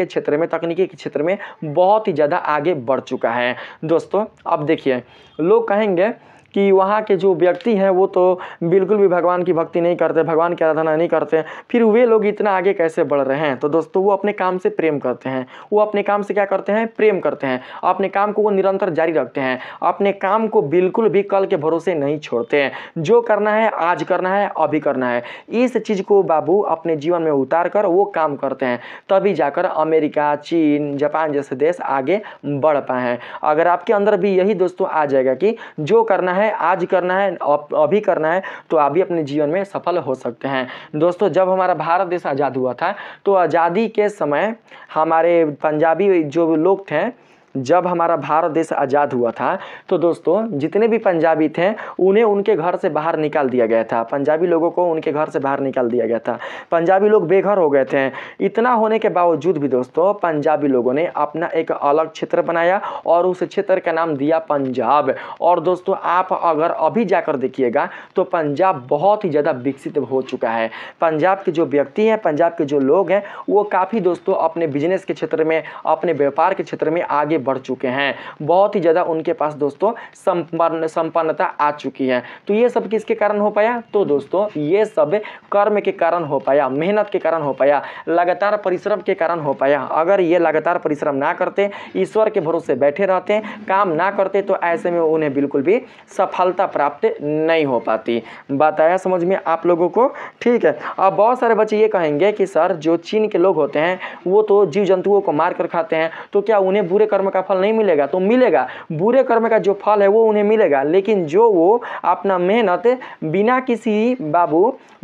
के क्षेत्र में बहुत ही ज़्यादा आगे बढ़ चुका है। दोस्तों अब देखिए, लोग कहेंगे कि वहाँ के जो व्यक्ति हैं वो तो बिल्कुल भी भगवान की भक्ति नहीं करते, भगवान की आराधना नहीं करते, फिर वे लोग इतना आगे कैसे बढ़ रहे हैं? तो दोस्तों वो अपने काम से प्रेम करते हैं। वो अपने काम से क्या करते हैं? प्रेम करते हैं। अपने काम को वो निरंतर जारी रखते हैं। अपने काम को बिल्कुल भी कल के भरोसे नहीं छोड़ते हैं। जो करना है आज करना है, अभी करना है। इस चीज़ को बाबू अपने जीवन में उतार कर वो काम करते हैं, तभी जाकर अमेरिका, चीन, जापान जैसे देश आगे बढ़ पाए हैं। अगर आपके अंदर भी यही दोस्तों आ जाएगा कि जो करना है आज करना है, अभी करना है, तो आप भी अपने जीवन में सफल हो सकते हैं। दोस्तों जब हमारा भारत देश आज़ाद हुआ था, तो आज़ादी के समय हमारे पंजाबी जो लोग थे, जब हमारा भारत देश आज़ाद हुआ था, तो दोस्तों जितने भी पंजाबी थे उन्हें उनके घर से बाहर निकाल दिया गया था। पंजाबी लोगों को उनके घर से बाहर निकाल दिया गया था। पंजाबी लोग बेघर हो गए थे। इतना होने के बावजूद भी दोस्तों पंजाबी लोगों ने अपना एक अलग क्षेत्र बनाया और उस क्षेत्र का नाम दिया पंजाब। और दोस्तों आप अगर अभी जाकर देखिएगा तो पंजाब बहुत ही ज़्यादा विकसित हो चुका है। पंजाब के जो व्यक्ति हैं, पंजाब के जो लोग हैं, वो काफ़ी दोस्तों अपने बिजनेस के क्षेत्र में, अपने व्यापार के क्षेत्र में आगे बढ़ चुके हैं। बहुत ही ज़्यादा उनके पास दोस्तों संपन्नता आ चुकी है। तो ये सब किसके कारण हो पाया? तो दोस्तों ये सब कर्म के कारण हो पाया, मेहनत के कारण हो पाया, लगातार परिश्रम के कारण हो पाया। अगर ये लगातार परिश्रम ना करते, ईश्वर के भरोसे बैठे रहते, काम ना करते, तो ऐसे में उन्हें बिल्कुल भी सफलता प्राप्त नहीं हो पाती। बात आया समझ में आप लोगों को? ठीक है। अब बहुत सारे बच्चे ये कहेंगे कि सर जो चीन के लोग होते हैं वो तो जीव जंतुओं को मार कर खाते हैं, तो क्या उन्हें बुरे कर्म का फल नहीं मिलेगा तो मिलेगा, बुरे कर्म का जो फल है वो उन्हें मिलेगा, लेकिन जो वो अपना मेहनत बिना किसी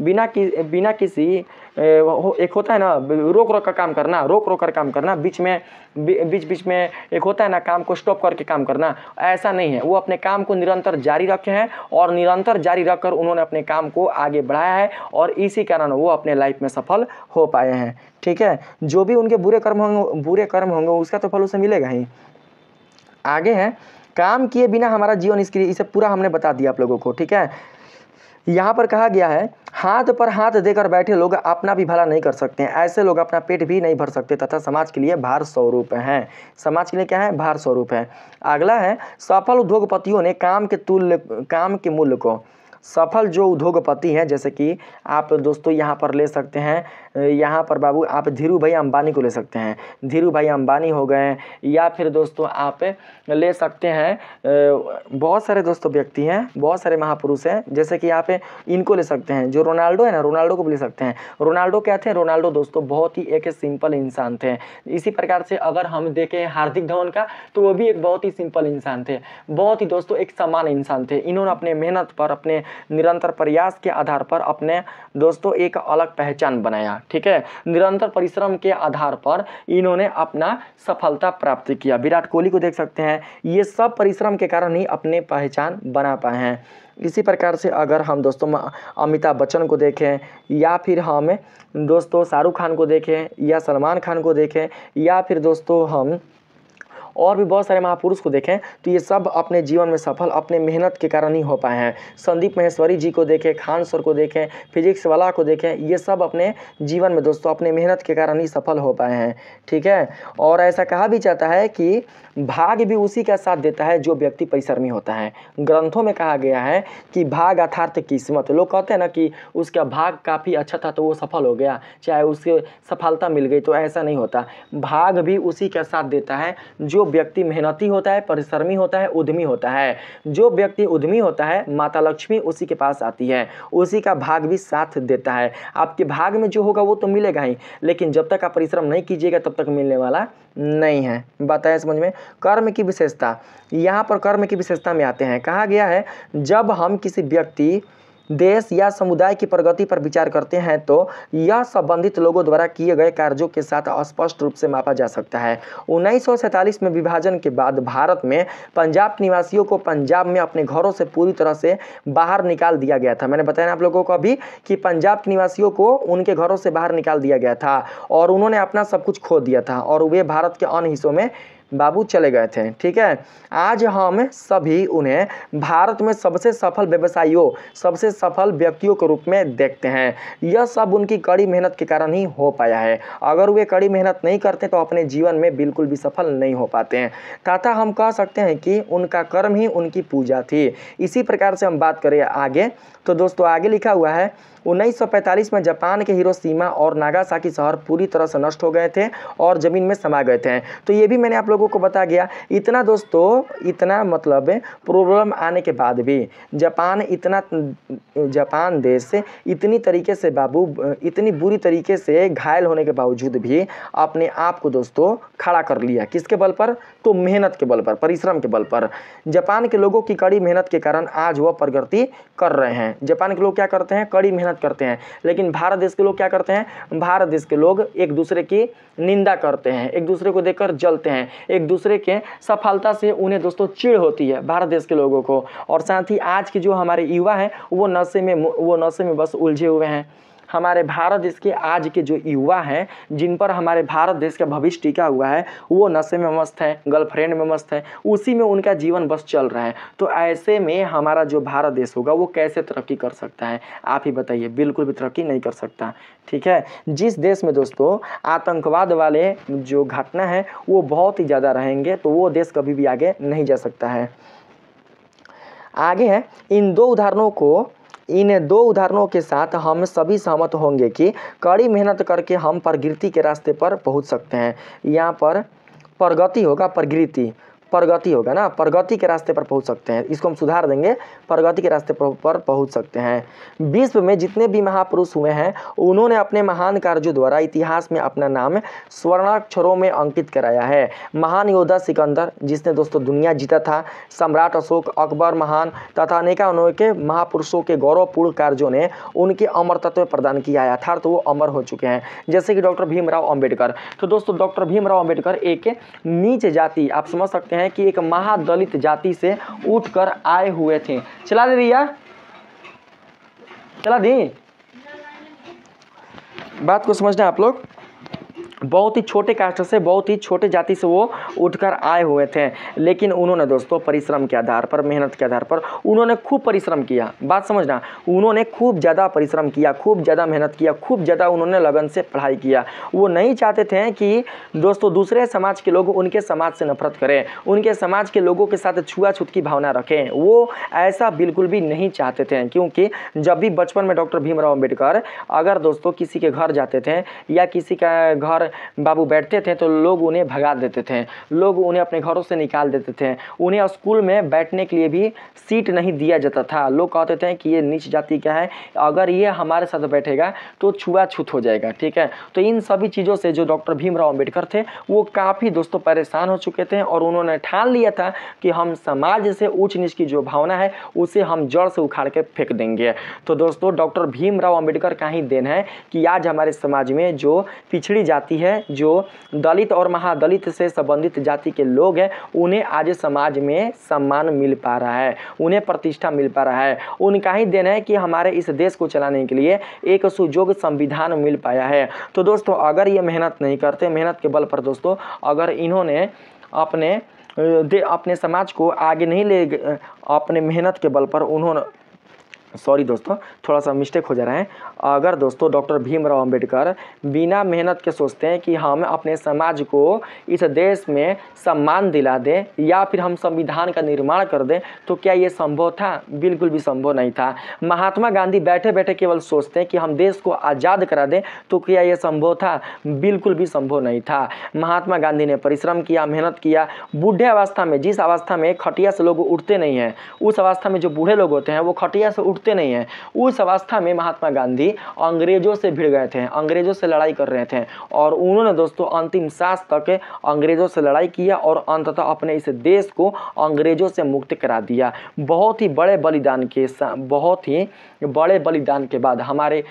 बिना किसी एक होता है ना रोक रोक कर काम करना, रोक रोक कर काम करना, बीच में एक होता है ना काम को स्टॉप करके काम करना, ऐसा नहीं है। वो अपने काम को निरंतर जारी रखे हैं और निरंतर जारी रखकर उन्होंने अपने काम को आगे बढ़ाया है और इसी कारण वो अपने लाइफ में सफल हो पाए हैं। ठीक है, जो भी उनके बुरे कर्म होंगे उसका तो फल उसे मिलेगा ही। आगे है, काम किए बिना हमारा जीवन निष्क्रिय, इसे पूरा हमने बता दिया आप लोगों को। ठीक है, यहाँ पर कहा गया है, हाथ पर हाथ देकर बैठे लोग अपना भी भला नहीं कर सकते हैं, ऐसे लोग अपना पेट भी नहीं भर सकते तथा समाज के लिए भार स्वरूप हैं। समाज के लिए क्या है? भार स्वरूप है। अगला है, सफल उद्योगपतियों ने काम के मूल्य को, सफल जो उद्योगपति हैं, जैसे कि आप दोस्तों यहाँ पर ले सकते हैं, यहाँ पर बाबू आप धीरू भाई अंबानी को ले सकते हैं। धीरू भाई अंबानी हो गए, या फिर दोस्तों आप ले सकते हैं बहुत सारे दोस्तों व्यक्ति हैं, बहुत सारे महापुरुष हैं, जैसे कि आप इनको ले सकते हैं, जो रोनाल्डो है ना, रोनाल्डो को भी ले सकते हैं। रोनाल्डो क्या थे? रोनाल्डो दोस्तों बहुत ही एक सिंपल इंसान थे। इसी प्रकार से अगर हम देखें हार्दिक धवन का, तो वो भी एक बहुत ही सिंपल इंसान थे, बहुत ही दोस्तों एक समान इंसान थे। इन्होंने अपने मेहनत पर, अपने निरंतर प्रयास के आधार पर अपने दोस्तों एक अलग पहचान बनाया। ठीक है, निरंतर परिश्रम के आधार पर इन्होंने अपना सफलता प्राप्त किया। विराट कोहली को देख सकते हैं, ये सब परिश्रम के कारण ही अपने पहचान बना पाए हैं। इसी प्रकार से अगर हम दोस्तों अमिताभ बच्चन को देखें, या फिर हम दोस्तों शाहरुख खान को देखें, या सलमान खान को देखें, या फिर दोस्तों हम और भी बहुत सारे महापुरुष को देखें, तो ये सब अपने जीवन में सफल अपने मेहनत के कारण ही हो पाए हैं। संदीप माहेश्वरी जी को देखें, खान सर को देखें, फिजिक्स वाला को देखें, ये सब अपने जीवन में दोस्तों अपने मेहनत के कारण ही सफल हो पाए हैं। ठीक है, और ऐसा कहा भी जाता है कि भाग्य भी उसी का साथ देता है जो व्यक्ति परिश्रमी होता है। ग्रंथों में कहा गया है कि भाग अर्थात किस्मत। लोग कहते हैं ना कि उसका भाग काफ़ी अच्छा था तो वो सफल हो गया, चाहे उसके सफलता मिल गई, तो ऐसा नहीं होता। भाग भी उसी का साथ देता है जो व्यक्ति मेहनती होता है, परिश्रमी होता है, उद्यमी होता है। जो व्यक्ति उद्यमी होता है, माता लक्ष्मी उसी के पास आती है, उसी का भाग भी साथ देता है। आपके भाग में जो होगा वो तो मिलेगा ही, लेकिन जब तक आप परिश्रम नहीं कीजिएगा तब तक मिलने वाला नहीं है। बात है समझ में। कर्म की विशेषता, यहाँ पर कर्म की विशेषता में आते हैं। कहा गया है, जब हम किसी व्यक्ति, देश या समुदाय की प्रगति पर विचार करते हैं तो यह संबंधित लोगों द्वारा किए गए कार्यों के साथ स्पष्ट रूप से मापा जा सकता है। 1947 में विभाजन के बाद भारत में पंजाब के निवासियों को पंजाब में अपने घरों से पूरी तरह से बाहर निकाल दिया गया था। मैंने बताया आप लोगों को अभी कि पंजाब के निवासियों को उनके घरों से बाहर निकाल दिया गया था और उन्होंने अपना सब कुछ खो दिया था और वे भारत के अन्य हिस्सों में बाबू चले गए थे। ठीक है, आज हम सभी उन्हें भारत में सबसे सफल व्यवसायियों, सबसे सफल व्यक्तियों के रूप में देखते हैं। यह सब उनकी कड़ी मेहनत के कारण ही हो पाया है। अगर वे कड़ी मेहनत नहीं करते तो अपने जीवन में बिल्कुल भी सफल नहीं हो पाते हैं, तथा हम कह सकते हैं कि उनका कर्म ही उनकी पूजा थी। इसी प्रकार से हम बात करें आगे, तो दोस्तों आगे लिखा हुआ है, 1945 में जापान के हिरोशिमा और नागासाकी शहर पूरी तरह से नष्ट हो गए थे और ज़मीन में समा गए थे। तो ये भी मैंने आप लोगों को बता गया। इतना दोस्तों, इतना मतलब प्रॉब्लम आने के बाद भी जापान देश इतनी तरीके से बाबू, इतनी बुरी तरीके से घायल होने के बावजूद भी अपने आप को दोस्तों खड़ा कर लिया। किसके बल पर? तो मेहनत के बल पर, परिश्रम के बल पर। जापान के लोगों की कड़ी मेहनत के कारण आज वह प्रगति कर रहे हैं। जापान के लोग क्या करते हैं? कड़ी मेहनत करते हैं। लेकिन भारत देश के लोग क्या करते हैं? भारत देश के लोग एक दूसरे की निंदा करते हैं, एक दूसरे को देखकर जलते हैं, एक दूसरे के सफलता से उन्हें दोस्तों चिढ़ होती है भारत देश के लोगों को। और साथ ही आज के जो हमारे युवा हैं वो नशे में बस उलझे हुए हैं। हमारे भारत देश के आज के जो युवा हैं, जिन पर हमारे भारत देश का भविष्य टिका हुआ है, वो नशे में मस्त है, गर्लफ्रेंड में मस्त है, उसी में उनका जीवन बस चल रहा है। तो ऐसे में हमारा जो भारत देश होगा वो कैसे तरक्की कर सकता है? आप ही बताइए। बिल्कुल भी तरक्की नहीं कर सकता। ठीक है, जिस देश में दोस्तों आतंकवाद वाले जो घटना है वो बहुत ही ज़्यादा रहेंगे, तो वो देश कभी भी आगे नहीं जा सकता है। आगे है, इन दो उदाहरणों के साथ हम सभी सहमत होंगे कि कड़ी मेहनत करके हम प्रगति के रास्ते पर पहुंच सकते हैं। यहाँ पर प्रगति होगा, प्रगति, प्रगति होगा ना, प्रगति के रास्ते पर पहुंच सकते हैं। इसको हम सुधार देंगे, प्रगति के रास्ते पर पहुंच सकते हैं। विश्व में जितने भी महापुरुष हुए हैं उन्होंने अपने महान कार्यों द्वारा इतिहास में अपना नाम स्वर्णाक्षरों में अंकित कराया है। महान योद्धा सिकंदर जिसने दोस्तों दुनिया जीता था, सम्राट अशोक, अकबर महान तथा अनेक महापुरुषों के गौरवपूर्ण कार्यों ने उनके अमरत्व प्रदान किया है, अर्थात वो अमर हो चुके हैं। जैसे कि डॉक्टर भीमराव अंबेडकर। तो दोस्तों डॉक्टर भीमराव अंबेडकर एक नीच जाति, आप समझ सकते हैं कि एक महादलित जाति से उठकर आए हुए थे। चला दे रिया, चला दी, बात को समझना आप लोग। बहुत ही छोटे कास्ट से, बहुत ही छोटे जाति से वो उठकर आए हुए थे, लेकिन उन्होंने दोस्तों परिश्रम के आधार पर, मेहनत के आधार पर उन्होंने खूब परिश्रम किया। बात समझना, उन्होंने खूब ज़्यादा परिश्रम किया, खूब ज़्यादा मेहनत किया, खूब ज़्यादा उन्होंने लगन से पढ़ाई किया। वो नहीं चाहते थे कि दोस्तों दूसरे समाज के लोग उनके समाज से नफरत करें, उनके समाज के लोगों के साथ छुआछूत की भावना रखें। वो ऐसा बिल्कुल भी नहीं चाहते थे, क्योंकि जब भी बचपन में डॉक्टर भीमराव अंबेडकर अगर दोस्तों किसी के घर जाते थे या किसी का घर बाबू बैठते थे तो लोग उन्हें भगा देते थे, लोग उन्हें अपने घरों से निकाल देते थे। उन्हें स्कूल में बैठने के लिए भी सीट नहीं दिया जाता था। लोग कहते थे कि ये नीच जाति का है, अगर ये हमारे साथ बैठेगा तो छुआछूत हो जाएगा। ठीक है, तो इन सभी चीज़ों से जो डॉक्टर भीमराव अंबेडकर थे वो काफ़ी दोस्तों परेशान हो चुके थे, और उन्होंने ठान लिया था कि हम समाज से ऊंच नीच की जो भावना है उसे हम जड़ से उखाड़ के फेंक देंगे। तो दोस्तों डॉक्टर भीमराव अंबेडकर का ही देन है कि आज हमारे समाज में जो पिछड़ी जाति है, जो दलित और महादलित से संबंधित जाति के लोग हैं, उन्हें आज समाज में सम्मान मिल पा रहा है, उन्हें प्रतिष्ठा मिल पा रहा है। उनका ही देन है कि हमारे इस देश को चलाने के लिए एक सुयोग्य संविधान मिल पाया है। तो दोस्तों अगर ये मेहनत नहीं करते, मेहनत के बल पर दोस्तों अगर इन्होंने अपने समाज को आगे नहीं ले, अपने मेहनत के बल पर उन्होंने, सॉरी दोस्तों थोड़ा सा मिस्टेक हो जा रहा है। अगर दोस्तों डॉक्टर भीमराव अंबेडकर बिना मेहनत के सोचते हैं कि हम अपने समाज को इस देश में सम्मान दिला दें या फिर हम संविधान का निर्माण कर दें, तो क्या ये संभव था? बिल्कुल भी संभव नहीं था। महात्मा गांधी बैठे बैठे केवल सोचते हैं कि हम देश को आज़ाद करा दें, तो क्या ये संभव था? बिल्कुल भी संभव नहीं था। महात्मा गांधी ने परिश्रम किया, मेहनत किया। बूढ़े अवस्था में, जिस अवस्था में खटिया से लोग उठते नहीं हैं, उस अवस्था में जो बूढ़े लोग होते हैं वो खटिया से उठते नहीं हैं, उस अवस्था में महात्मा गांधी अंग्रेजों से भिड़ गए थे, अंग्रेजों से लड़ाई कर रहे थे, और उन्होंने दोस्तों अंतिम सांस तक अंग्रेजों से लड़ाई किया और अंततः अपने इस देश को अंग्रेजों से मुक्त करा दिया। बहुत ही बड़े बलिदान के बाद हमारे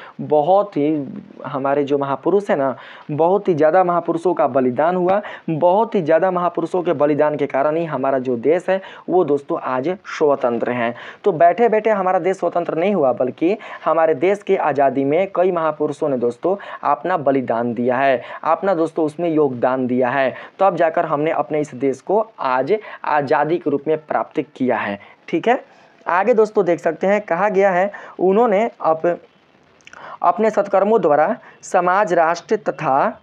जो महापुरुष है ना, बहुत ही ज़्यादा महापुरुषों का बलिदान हुआ। बहुत ही ज़्यादा महापुरुषों के बलिदान के कारण ही हमारा जो देश है वो दोस्तों आज स्वतंत्र है। तो बैठे बैठे हमारा देश स्वतंत्र नहीं हुआ, बल्कि हमारे देश की आज़ादी में कई महापुरुषों ने दोस्तों अपना बलिदान दिया है, अपना दोस्तों उसमें योगदान दिया है, तब जाकर हमने अपने इस देश को आज आज़ादी के रूप में प्राप्त किया है। ठीक है, आगे दोस्तों देख सकते हैं, कहा गया है उन्होंने अपने सत्कर्मों द्वारा समाज, राष्ट्र तथा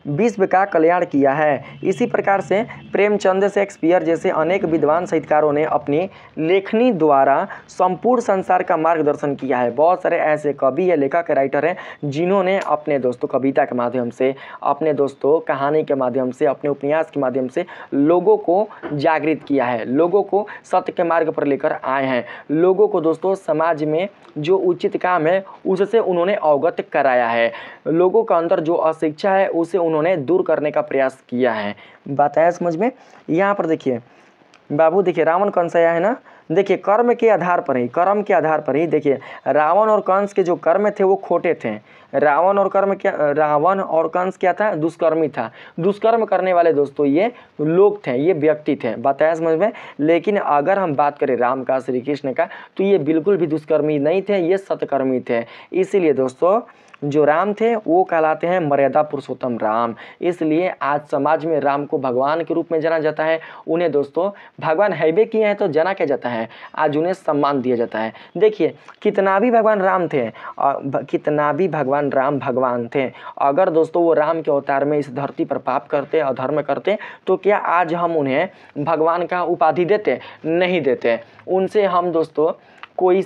विश्व का कल्याण किया है। इसी प्रकार से प्रेमचंद, शेक्सपियर जैसे अनेक विद्वान साहित्यकारों ने अपनी लेखनी द्वारा संपूर्ण संसार का मार्गदर्शन किया है। बहुत सारे ऐसे कवि या लेखक, राइटर हैं जिन्होंने अपने दोस्तों कविता के माध्यम से, अपने दोस्तों कहानी के माध्यम से, अपने उपन्यास के माध्यम से लोगों को जागृत किया है, लोगों को सत्य के मार्ग पर लेकर आए हैं, लोगों को दोस्तों समाज में जो उचित काम है उससे उन्होंने अवगत कराया है, लोगों का अंदर जो अशिक्षा है उसे उन्होंने दूर करने का प्रयास किया है। बात आया समझ में? यहाँ पर देखिए बाबू, देखिए रावण कंस आया है ना, देखिए कर्म के आधार पर ही देखिए रावण और कंस के जो कर्म थे वो खोटे थे। रावण और कंस क्या था? दुष्कर्मी था। दुष्कर्म करने वाले दोस्तों ये लोग थे, ये व्यक्ति थे। बताया समझ में? लेकिन अगर हम बात करें राम का, श्री कृष्ण का, तो ये बिल्कुल भी दुष्कर्मी नहीं थे, ये सत्कर्मी थे। इसीलिए दोस्तों जो राम थे वो कहलाते हैं मर्यादा पुरुषोत्तम राम। इसलिए आज समाज में राम को भगवान के रूप में जाना जाता है। उन्हें दोस्तों भगवान हैबे किए हैं तो जाना क्या जाता है, आज उन्हें सम्मान दिया जाता है। देखिए कितना भी भगवान राम भगवान थे, अगर दोस्तों वो राम के अवतार में इस धरती पर पाप करते, अधर्म करते, तो क्या आज हम उन्हें भगवान का उपाधि देते? नहीं देते। उनसे हम दोस्तों कोई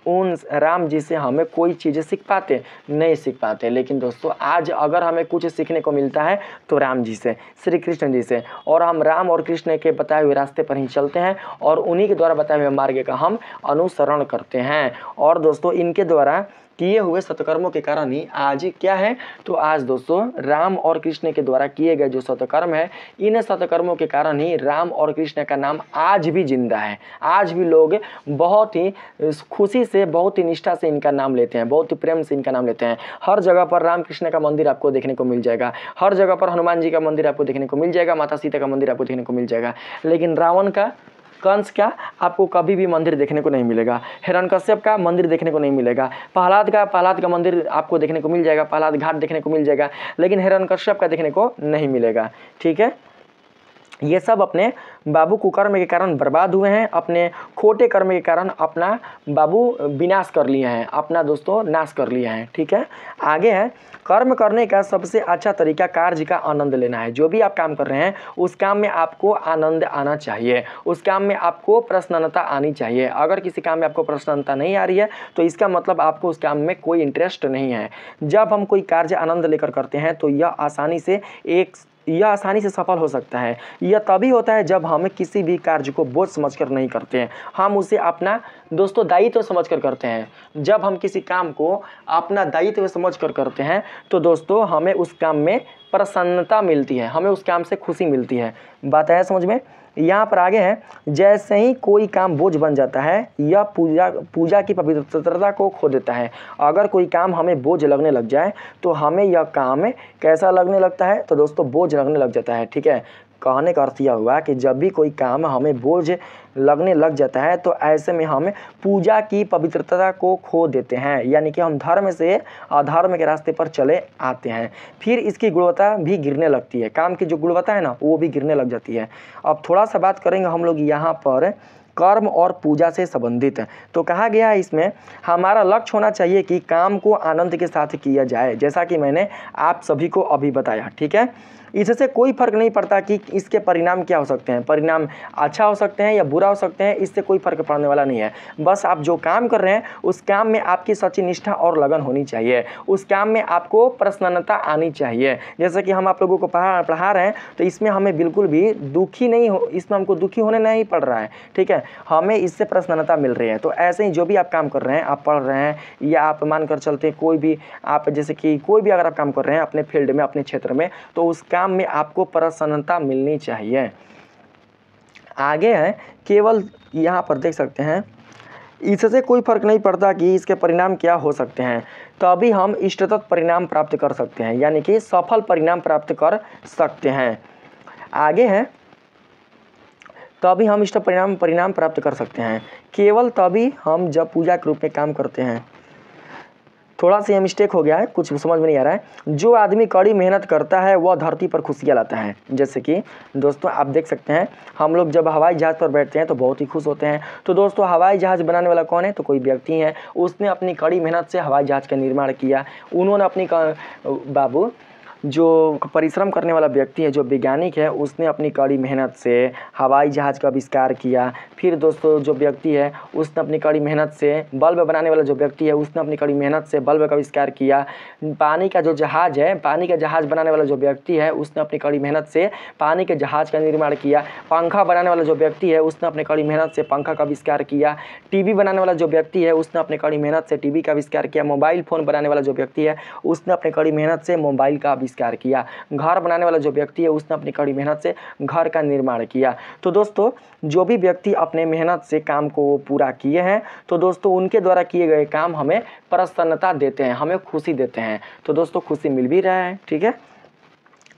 उन राम जी से हमें कोई चीज़ें सीख पाते नहीं सीख पाते। लेकिन दोस्तों आज अगर हमें कुछ सीखने को मिलता है तो राम जी से, श्री कृष्ण जी से, और हम राम और कृष्ण के बताए हुए रास्ते पर ही चलते हैं और उन्हीं के द्वारा बताए हुए मार्ग का हम अनुसरण करते हैं। और दोस्तों इनके द्वारा किए हुए सत्कर्मों के कारण ही आज क्या है, तो आज दोस्तों राम और कृष्ण के द्वारा किए गए जो सत्कर्म है, इन सत्कर्मों के कारण ही राम और कृष्ण का नाम आज भी जिंदा है। आज भी लोग बहुत ही खुशी से, बहुत ही निष्ठा से इनका नाम लेते हैं, बहुत ही प्रेम से इनका नाम लेते हैं। हर जगह पर राम कृष्ण का मंदिर आपको देखने को मिल जाएगा, हर जगह पर हनुमान जी का मंदिर आपको देखने को मिल जाएगा, माता सीता का मंदिर आपको देखने को मिल जाएगा। लेकिन रावण का, कंस का आपको कभी भी मंदिर देखने को नहीं मिलेगा, हिरण्यकश्यप का मंदिर देखने को नहीं मिलेगा, प्रहलाद का मंदिर आपको देखने को मिल जाएगा, प्रहलाद घाट देखने को मिल जाएगा, लेकिन हिरण्यकश्यप का देखने को नहीं मिलेगा। ठीक है, ये सब अपने बाबू कुकर्म के कारण बर्बाद हुए हैं, अपने खोटे कर्म के कारण अपना बाबू विनाश कर लिए हैं, अपना दोस्तों नाश कर लिए हैं। ठीक है, आगे है कर्म करने का सबसे अच्छा तरीका कार्य का आनंद लेना है। जो भी आप काम कर रहे हैं उस काम में आपको आनंद आना चाहिए, उस काम में आपको प्रसन्नता आनी चाहिए। अगर किसी काम में आपको प्रसन्नता नहीं आ रही है तो इसका मतलब आपको उस काम में कोई इंटरेस्ट नहीं है। जब हम कोई कार्य आनंद लेकर करते हैं तो यह आसानी से सफल हो सकता है। यह तभी होता है जब हम किसी भी कार्य को बोझ समझकर नहीं करते हैं, हम उसे अपना दोस्तों दायित्व समझकर करते हैं। जब हम किसी काम को अपना दायित्व समझकर करते हैं तो दोस्तों हमें उस काम में प्रसन्नता मिलती है, हमें उस काम से खुशी मिलती है। बात है समझ में। यहाँ पर आगे है, जैसे ही कोई काम बोझ बन जाता है यह पूजा की पवित्रता को खो देता है। अगर कोई काम हमें बोझ लगने लग जाए तो हमें यह काम कैसा लगने लगता है, तो दोस्तों बोझ लगने लग जाता है। ठीक है, कहने का अर्थ यह हुआ कि जब भी कोई काम हमें बोझ लगने लग जाता है तो ऐसे में हम पूजा की पवित्रता को खो देते हैं, यानी कि हम धर्म से अधर्म के रास्ते पर चले आते हैं। फिर इसकी गुणवत्ता भी गिरने लगती है, काम की जो गुणवत्ता है ना वो भी गिरने लग जाती है। अब थोड़ा सा बात करेंगे हम लोग यहाँ पर कर्म और पूजा से संबंधित। तो कहा गया है इसमें हमारा लक्ष्य होना चाहिए कि काम को आनंद के साथ किया जाए, जैसा कि मैंने आप सभी को अभी बताया। ठीक है, इससे कोई फर्क नहीं पड़ता कि इसके परिणाम क्या हो सकते हैं, परिणाम अच्छा हो सकते हैं या बुरा हो सकते हैं, इससे कोई फर्क पड़ने वाला नहीं है। बस आप जो काम कर रहे हैं उस काम में आपकी सच्ची निष्ठा और लगन होनी चाहिए, उस काम में आपको प्रसन्नता आनी चाहिए। जैसे कि हम आप लोगों को पढ़ा रहे हैं तो इसमें हमें बिल्कुल भी दुखी नहीं हो, इसमें हमको दुखी होने नहीं पड़ रहा है। ठीक है, हमें इससे प्रसन्नता मिल रही है। तो ऐसे ही जो भी आप काम कर रहे हैं, आप पढ़ रहे हैं या आप मानकर चलते हैं कोई भी, आप जैसे कि कोई भी अगर आप काम कर रहे हैं अपने फील्ड में, अपने क्षेत्र में, तो उस काम में आपको प्रसन्नता मिलनी चाहिए। आगे है, केवल यहाँ पर देख सकते हैं, इससे कोई फर्क नहीं पड़ता कि इसके परिणाम क्या हो सकते हैं, तभी हम इष्टतम परिणाम प्राप्त कर सकते हैं, यानी कि सफल परिणाम प्राप्त कर सकते हैं। आगे है, तभी हम इष्टतम परिणाम प्राप्त कर सकते हैं, केवल तभी हम जब पूजा के रूप में काम करते हैं। थोड़ा सा ये मिस्टेक हो गया है, कुछ समझ में नहीं आ रहा है। जो आदमी कड़ी मेहनत करता है वह धरती पर खुशियाँ लाता है। जैसे कि दोस्तों आप देख सकते हैं, हम लोग जब हवाई जहाज़ पर बैठते हैं तो बहुत ही खुश होते हैं। तो दोस्तों हवाई जहाज़ बनाने वाला कौन है, तो कोई व्यक्ति है, उसने अपनी कड़ी मेहनत से हवाई जहाज़ का निर्माण किया। उन्होंने अपनी बाबू जो परिश्रम करने वाला व्यक्ति है, जो वैज्ञानिक है, उसने अपनी कड़ी मेहनत से हवाई जहाज़ का आविष्कार किया। फिर दोस्तों जो व्यक्ति है उसने अपनी कड़ी मेहनत से, बल्ब बनाने वाला जो व्यक्ति है उसने अपनी कड़ी मेहनत से बल्ब का आविष्कार किया। पानी का जो जहाज़ है, पानी का जहाज़ बनाने वाला जो व्यक्ति है उसने अपनी कड़ी मेहनत से पानी के जहाज़ का निर्माण किया। पंखा बनाने वाला जो व्यक्ति है उसने अपनी कड़ी मेहनत से पंखा का आविष्कार किया। टीवी बनाने वाला जो व्यक्ति है उसने अपनी कड़ी मेहनत से टीवी का आविष्कार किया। मोबाइल फ़ोन बनाने वाला जो व्यक्ति है उसने अपनी कड़ी मेहनत से मोबाइल का आविष्कार किया। घर बनाने वाला जो व्यक्ति है उसने अपनी कड़ी मेहनत से घर का निर्माण किया। तो दोस्तों जो भी व्यक्ति अपने मेहनत से काम को पूरा किए हैं तो दोस्तों उनके द्वारा किए गए काम हमें प्रसन्नता देते हैं, हमें खुशी देते हैं। तो दोस्तों खुशी मिल भी रहा है। ठीक है,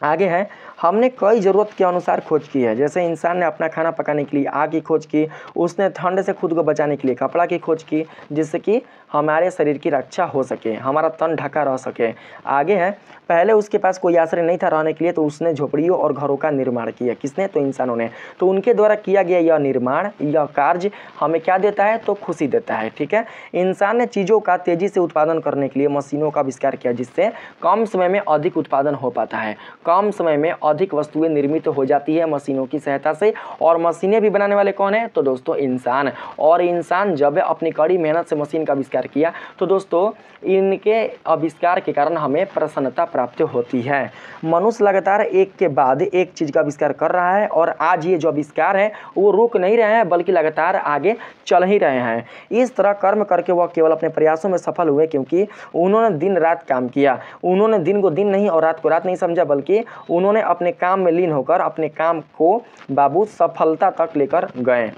आगे है, हमने कई ज़रूरत के अनुसार खोज की है। जैसे इंसान ने अपना खाना पकाने के लिए आग की खोज की, उसने ठंड से खुद को बचाने के लिए कपड़ा की खोज की, जिससे कि हमारे शरीर की रक्षा हो सके, हमारा तन ढका रह सके। आगे है, पहले उसके पास कोई आश्रय नहीं था रहने के लिए, तो उसने झोपड़ियों और घरों का निर्माण किया। किसने? तो इंसानों ने। तो उनके द्वारा किया गया यह निर्माण, यह कार्य हमें क्या देता है? तो खुशी देता है। ठीक है, इंसान ने चीज़ों का तेज़ी से उत्पादन करने के लिए मशीनों का आविष्कार किया, जिससे कम समय में अधिक उत्पादन हो पाता है। कम समय में अधिक वस्तुएं निर्मित हो जाती है मशीनों की सहायता से। और मशीनें भी बनाने वाले कौन है? तो दोस्तों इंसान। और इंसान जब अपनी कड़ी मेहनत से मशीन का आविष्कार किया, तो दोस्तों इनके आविष्कार के कारण हमें प्रसन्नता प्राप्त होती है। मनुष्य लगातार एक के बाद एक चीज़ का आविष्कार कर रहा है, और आज ये जो आविष्कार है वो रुक नहीं रहे हैं, बल्कि लगातार आगे चल ही रहे हैं। इस तरह कर्म करके वह केवल अपने प्रयासों में सफल हुए, क्योंकि उन्होंने दिन रात काम किया। उन्होंने दिन को दिन नहीं और रात को रात नहीं समझा, बल्कि उन्होंने अपने काम में लीन होकर अपने काम को बाबू सफलता तक लेकर गए।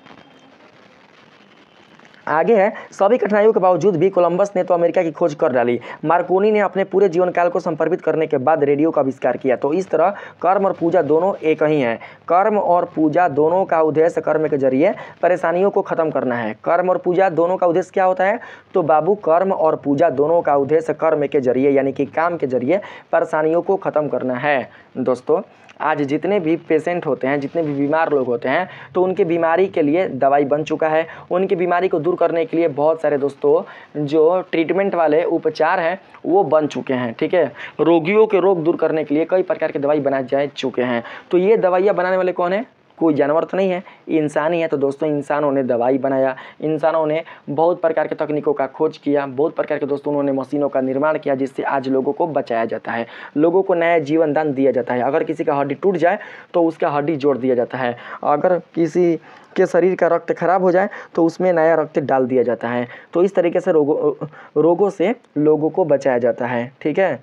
आगे है, सभी कठिनाइयों के बावजूद भी कोलंबस ने तो अमेरिका की खोज कर डाली। मार्कोनी ने अपने पूरे जीवन काल को संपर्पित करने के बाद रेडियो का आविष्कार किया। तो इस तरह कर्म और पूजा दोनों एक ही हैं। कर्म और पूजा दोनों का उद्देश्य कर्म के जरिए परेशानियों को खत्म करना है। कर्म और पूजा दोनों का उद्देश्य क्या होता है? तो बाबू कर्म और पूजा दोनों का उद्देश्य कर्म के जरिए, यानी कि काम के जरिए परेशानियों को खत्म करना है। दोस्तों आज जितने भी पेशेंट होते हैं, जितने भी बीमार लोग होते हैं, तो उनकी बीमारी के लिए दवाई बन चुका है। उनकी बीमारी को दूर करने के लिए बहुत सारे दोस्तों जो ट्रीटमेंट वाले उपचार हैं वो बन चुके हैं। ठीक है, रोगियों के रोग दूर करने के लिए कई प्रकार के दवाई बनाए जा चुके हैं। तो ये दवाइयाँ बनाने वाले कौन है? कोई जानवर तो नहीं है, इंसान ही है। तो दोस्तों इंसानों ने दवाई बनाया, इंसानों ने बहुत प्रकार के तकनीकों का खोज किया, बहुत प्रकार के दोस्तों उन्होंने मशीनों का निर्माण किया, जिससे आज लोगों को बचाया जाता है, लोगों को नया जीवन दान दिया जाता है। अगर किसी का हड्डी टूट जाए तो उसका हड्डी जोड़ दिया जाता है। अगर किसी के शरीर का रक्त खराब हो जाए तो उसमें नया रक्त डाल दिया जाता है। तो इस तरीके से रोगों से लोगों को बचाया जाता है। ठीक है,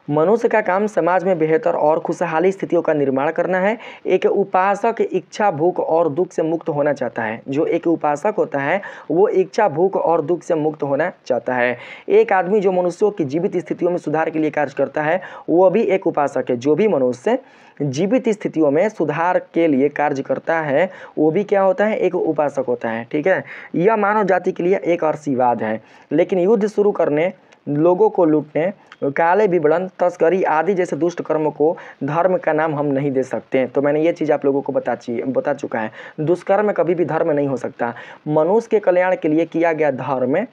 मनुष्य का काम समाज में बेहतर और खुशहाली स्थितियों का निर्माण करना है। एक उपासक इच्छा, भूख और दुख से मुक्त होना चाहता है। जो एक उपासक होता है वो इच्छा, भूख और दुख से मुक्त होना चाहता है। एक आदमी जो मनुष्यों की जीवित स्थितियों में सुधार के लिए कार्य करता है वो भी एक उपासक है। जो भी मनुष्य जीवित स्थितियों में सुधार के लिए कार्य करता है वो भी क्या होता है? एक उपासक होता है। ठीक है, यह मानव जाति के लिए एक आशीर्वाद है। लेकिन युद्ध शुरू करने, लोगों को लूटने, काले विवरण, तस्करी आदि जैसे दुष्ट कर्मों को धर्म का नाम हम नहीं दे सकते। तो मैंने ये चीज़ आप लोगों को बता चुका है। दुष्कर्म कभी भी धर्म नहीं हो सकता। मनुष्य के कल्याण के लिए किया गया धर्म,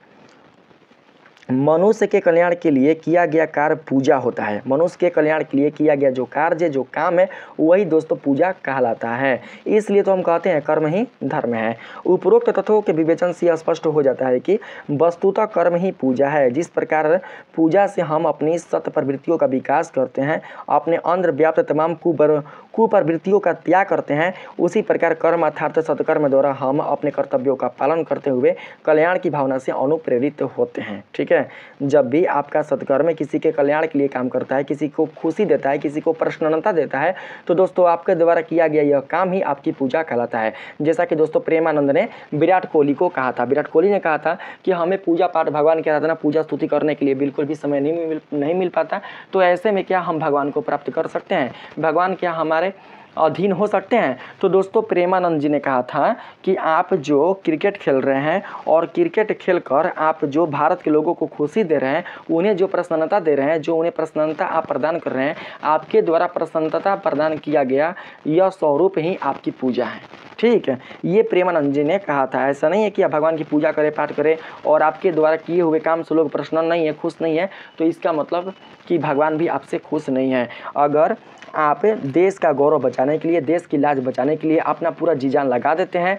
मनुष्य के कल्याण के लिए किया गया कार्य पूजा होता है। मनुष्य के कल्याण के लिए किया गया जो कार्य, जो काम है, वही दोस्तों पूजा कहलाता है। इसलिए तो हम कहते हैं कर्म ही धर्म है। उपरोक्त तथ्यों के विवेचन से स्पष्ट हो जाता है कि वस्तुतः कर्म ही पूजा है। जिस प्रकार पूजा से हम अपनी सत प्रवृत्तियों का विकास करते हैं, अपने अंदर व्याप्त तमाम कुप्रवृत्तियों का त्याग करते हैं, उसी प्रकार कर्म अर्थात सत्कर्म द्वारा हम अपने कर्तव्यों का पालन करते हुए कल्याण की भावना से अनुप्रेरित होते हैं। ठीक है, जब भी आपका सत्कर्म किसी के कल्याण के लिए काम करता है, किसी को खुशी देता है, किसी को प्रसन्नता देता है, तो दोस्तों आपके द्वारा किया गया यह काम ही आपकी पूजा कहलाता है। जैसा कि दोस्तों प्रेमानंद ने विराट कोहली को कहा था, विराट कोहली ने कहा था कि हमें पूजा पाठ, भगवान की आराधना, पूजा स्तुति करने के लिए बिल्कुल भी समय नहीं मिल पाता। तो ऐसे में क्या हम भगवान को प्राप्त कर सकते हैं? भगवान क्या हमारे अधीन हो सकते हैं? तो दोस्तों प्रेमानंद जी ने कहा था कि आप जो क्रिकेट खेल रहे हैं और क्रिकेट खेलकर आप जो भारत के लोगों को खुशी दे रहे हैं, उन्हें जो प्रसन्नता दे रहे हैं, जो उन्हें प्रसन्नता आप प्रदान कर रहे हैं, आपके द्वारा प्रसन्नता प्रदान किया गया यह स्वरूप ही आपकी पूजा है। ठीक है, ये प्रेमानंद जी ने कहा था। ऐसा नहीं है कि आप भगवान की पूजा करें, पाठ करें और आपके द्वारा किए हुए काम से लोग प्रसन्न नहीं है, खुश नहीं है, तो इसका मतलब कि भगवान भी आपसे खुश नहीं है। अगर आप देश का गौरव बचाने के लिए, देश की लाज बचाने के लिए अपना पूरा जी जान लगा देते हैं,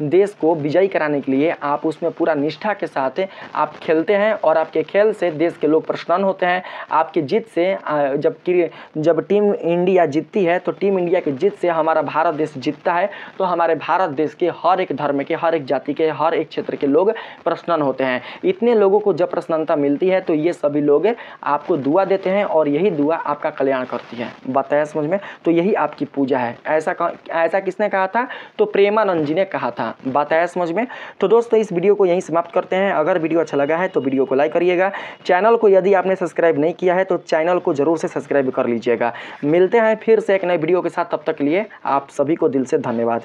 देश को विजयी कराने के लिए आप उसमें पूरा निष्ठा के साथ आप खेलते हैं और आपके खेल से देश के लोग प्रसन्न होते हैं। आपकी जीत से जब टीम इंडिया जीतती है तो टीम इंडिया की जीत से हमारा भारत देश जीतता है, तो हमारे भारत देश के हर एक धर्म के, हर एक जाति के, हर एक क्षेत्र के लोग प्रसन्न होते हैं। इतने लोगों को जब प्रसन्नता मिलती है तो ये सभी लोग आपको दुआ देते हैं और यही दुआ आपका कल्याण करती है। बताया समझ में? तो यही आपकी पूजा है। ऐसा किसने कहा था? तो प्रेमानंद जी ने कहा था। बताया समझ में? तो दोस्तों इस वीडियो को यहीं समाप्त करते हैं। अगर वीडियो अच्छा लगा है तो वीडियो को लाइक करिएगा। चैनल को यदि आपने सब्सक्राइब नहीं किया है तो चैनल को जरूर से सब्सक्राइब कर लीजिएगा। मिलते हैं फिर से एक नए वीडियो के साथ, तब तक के लिए आप सभी को दिल से धन्यवाद।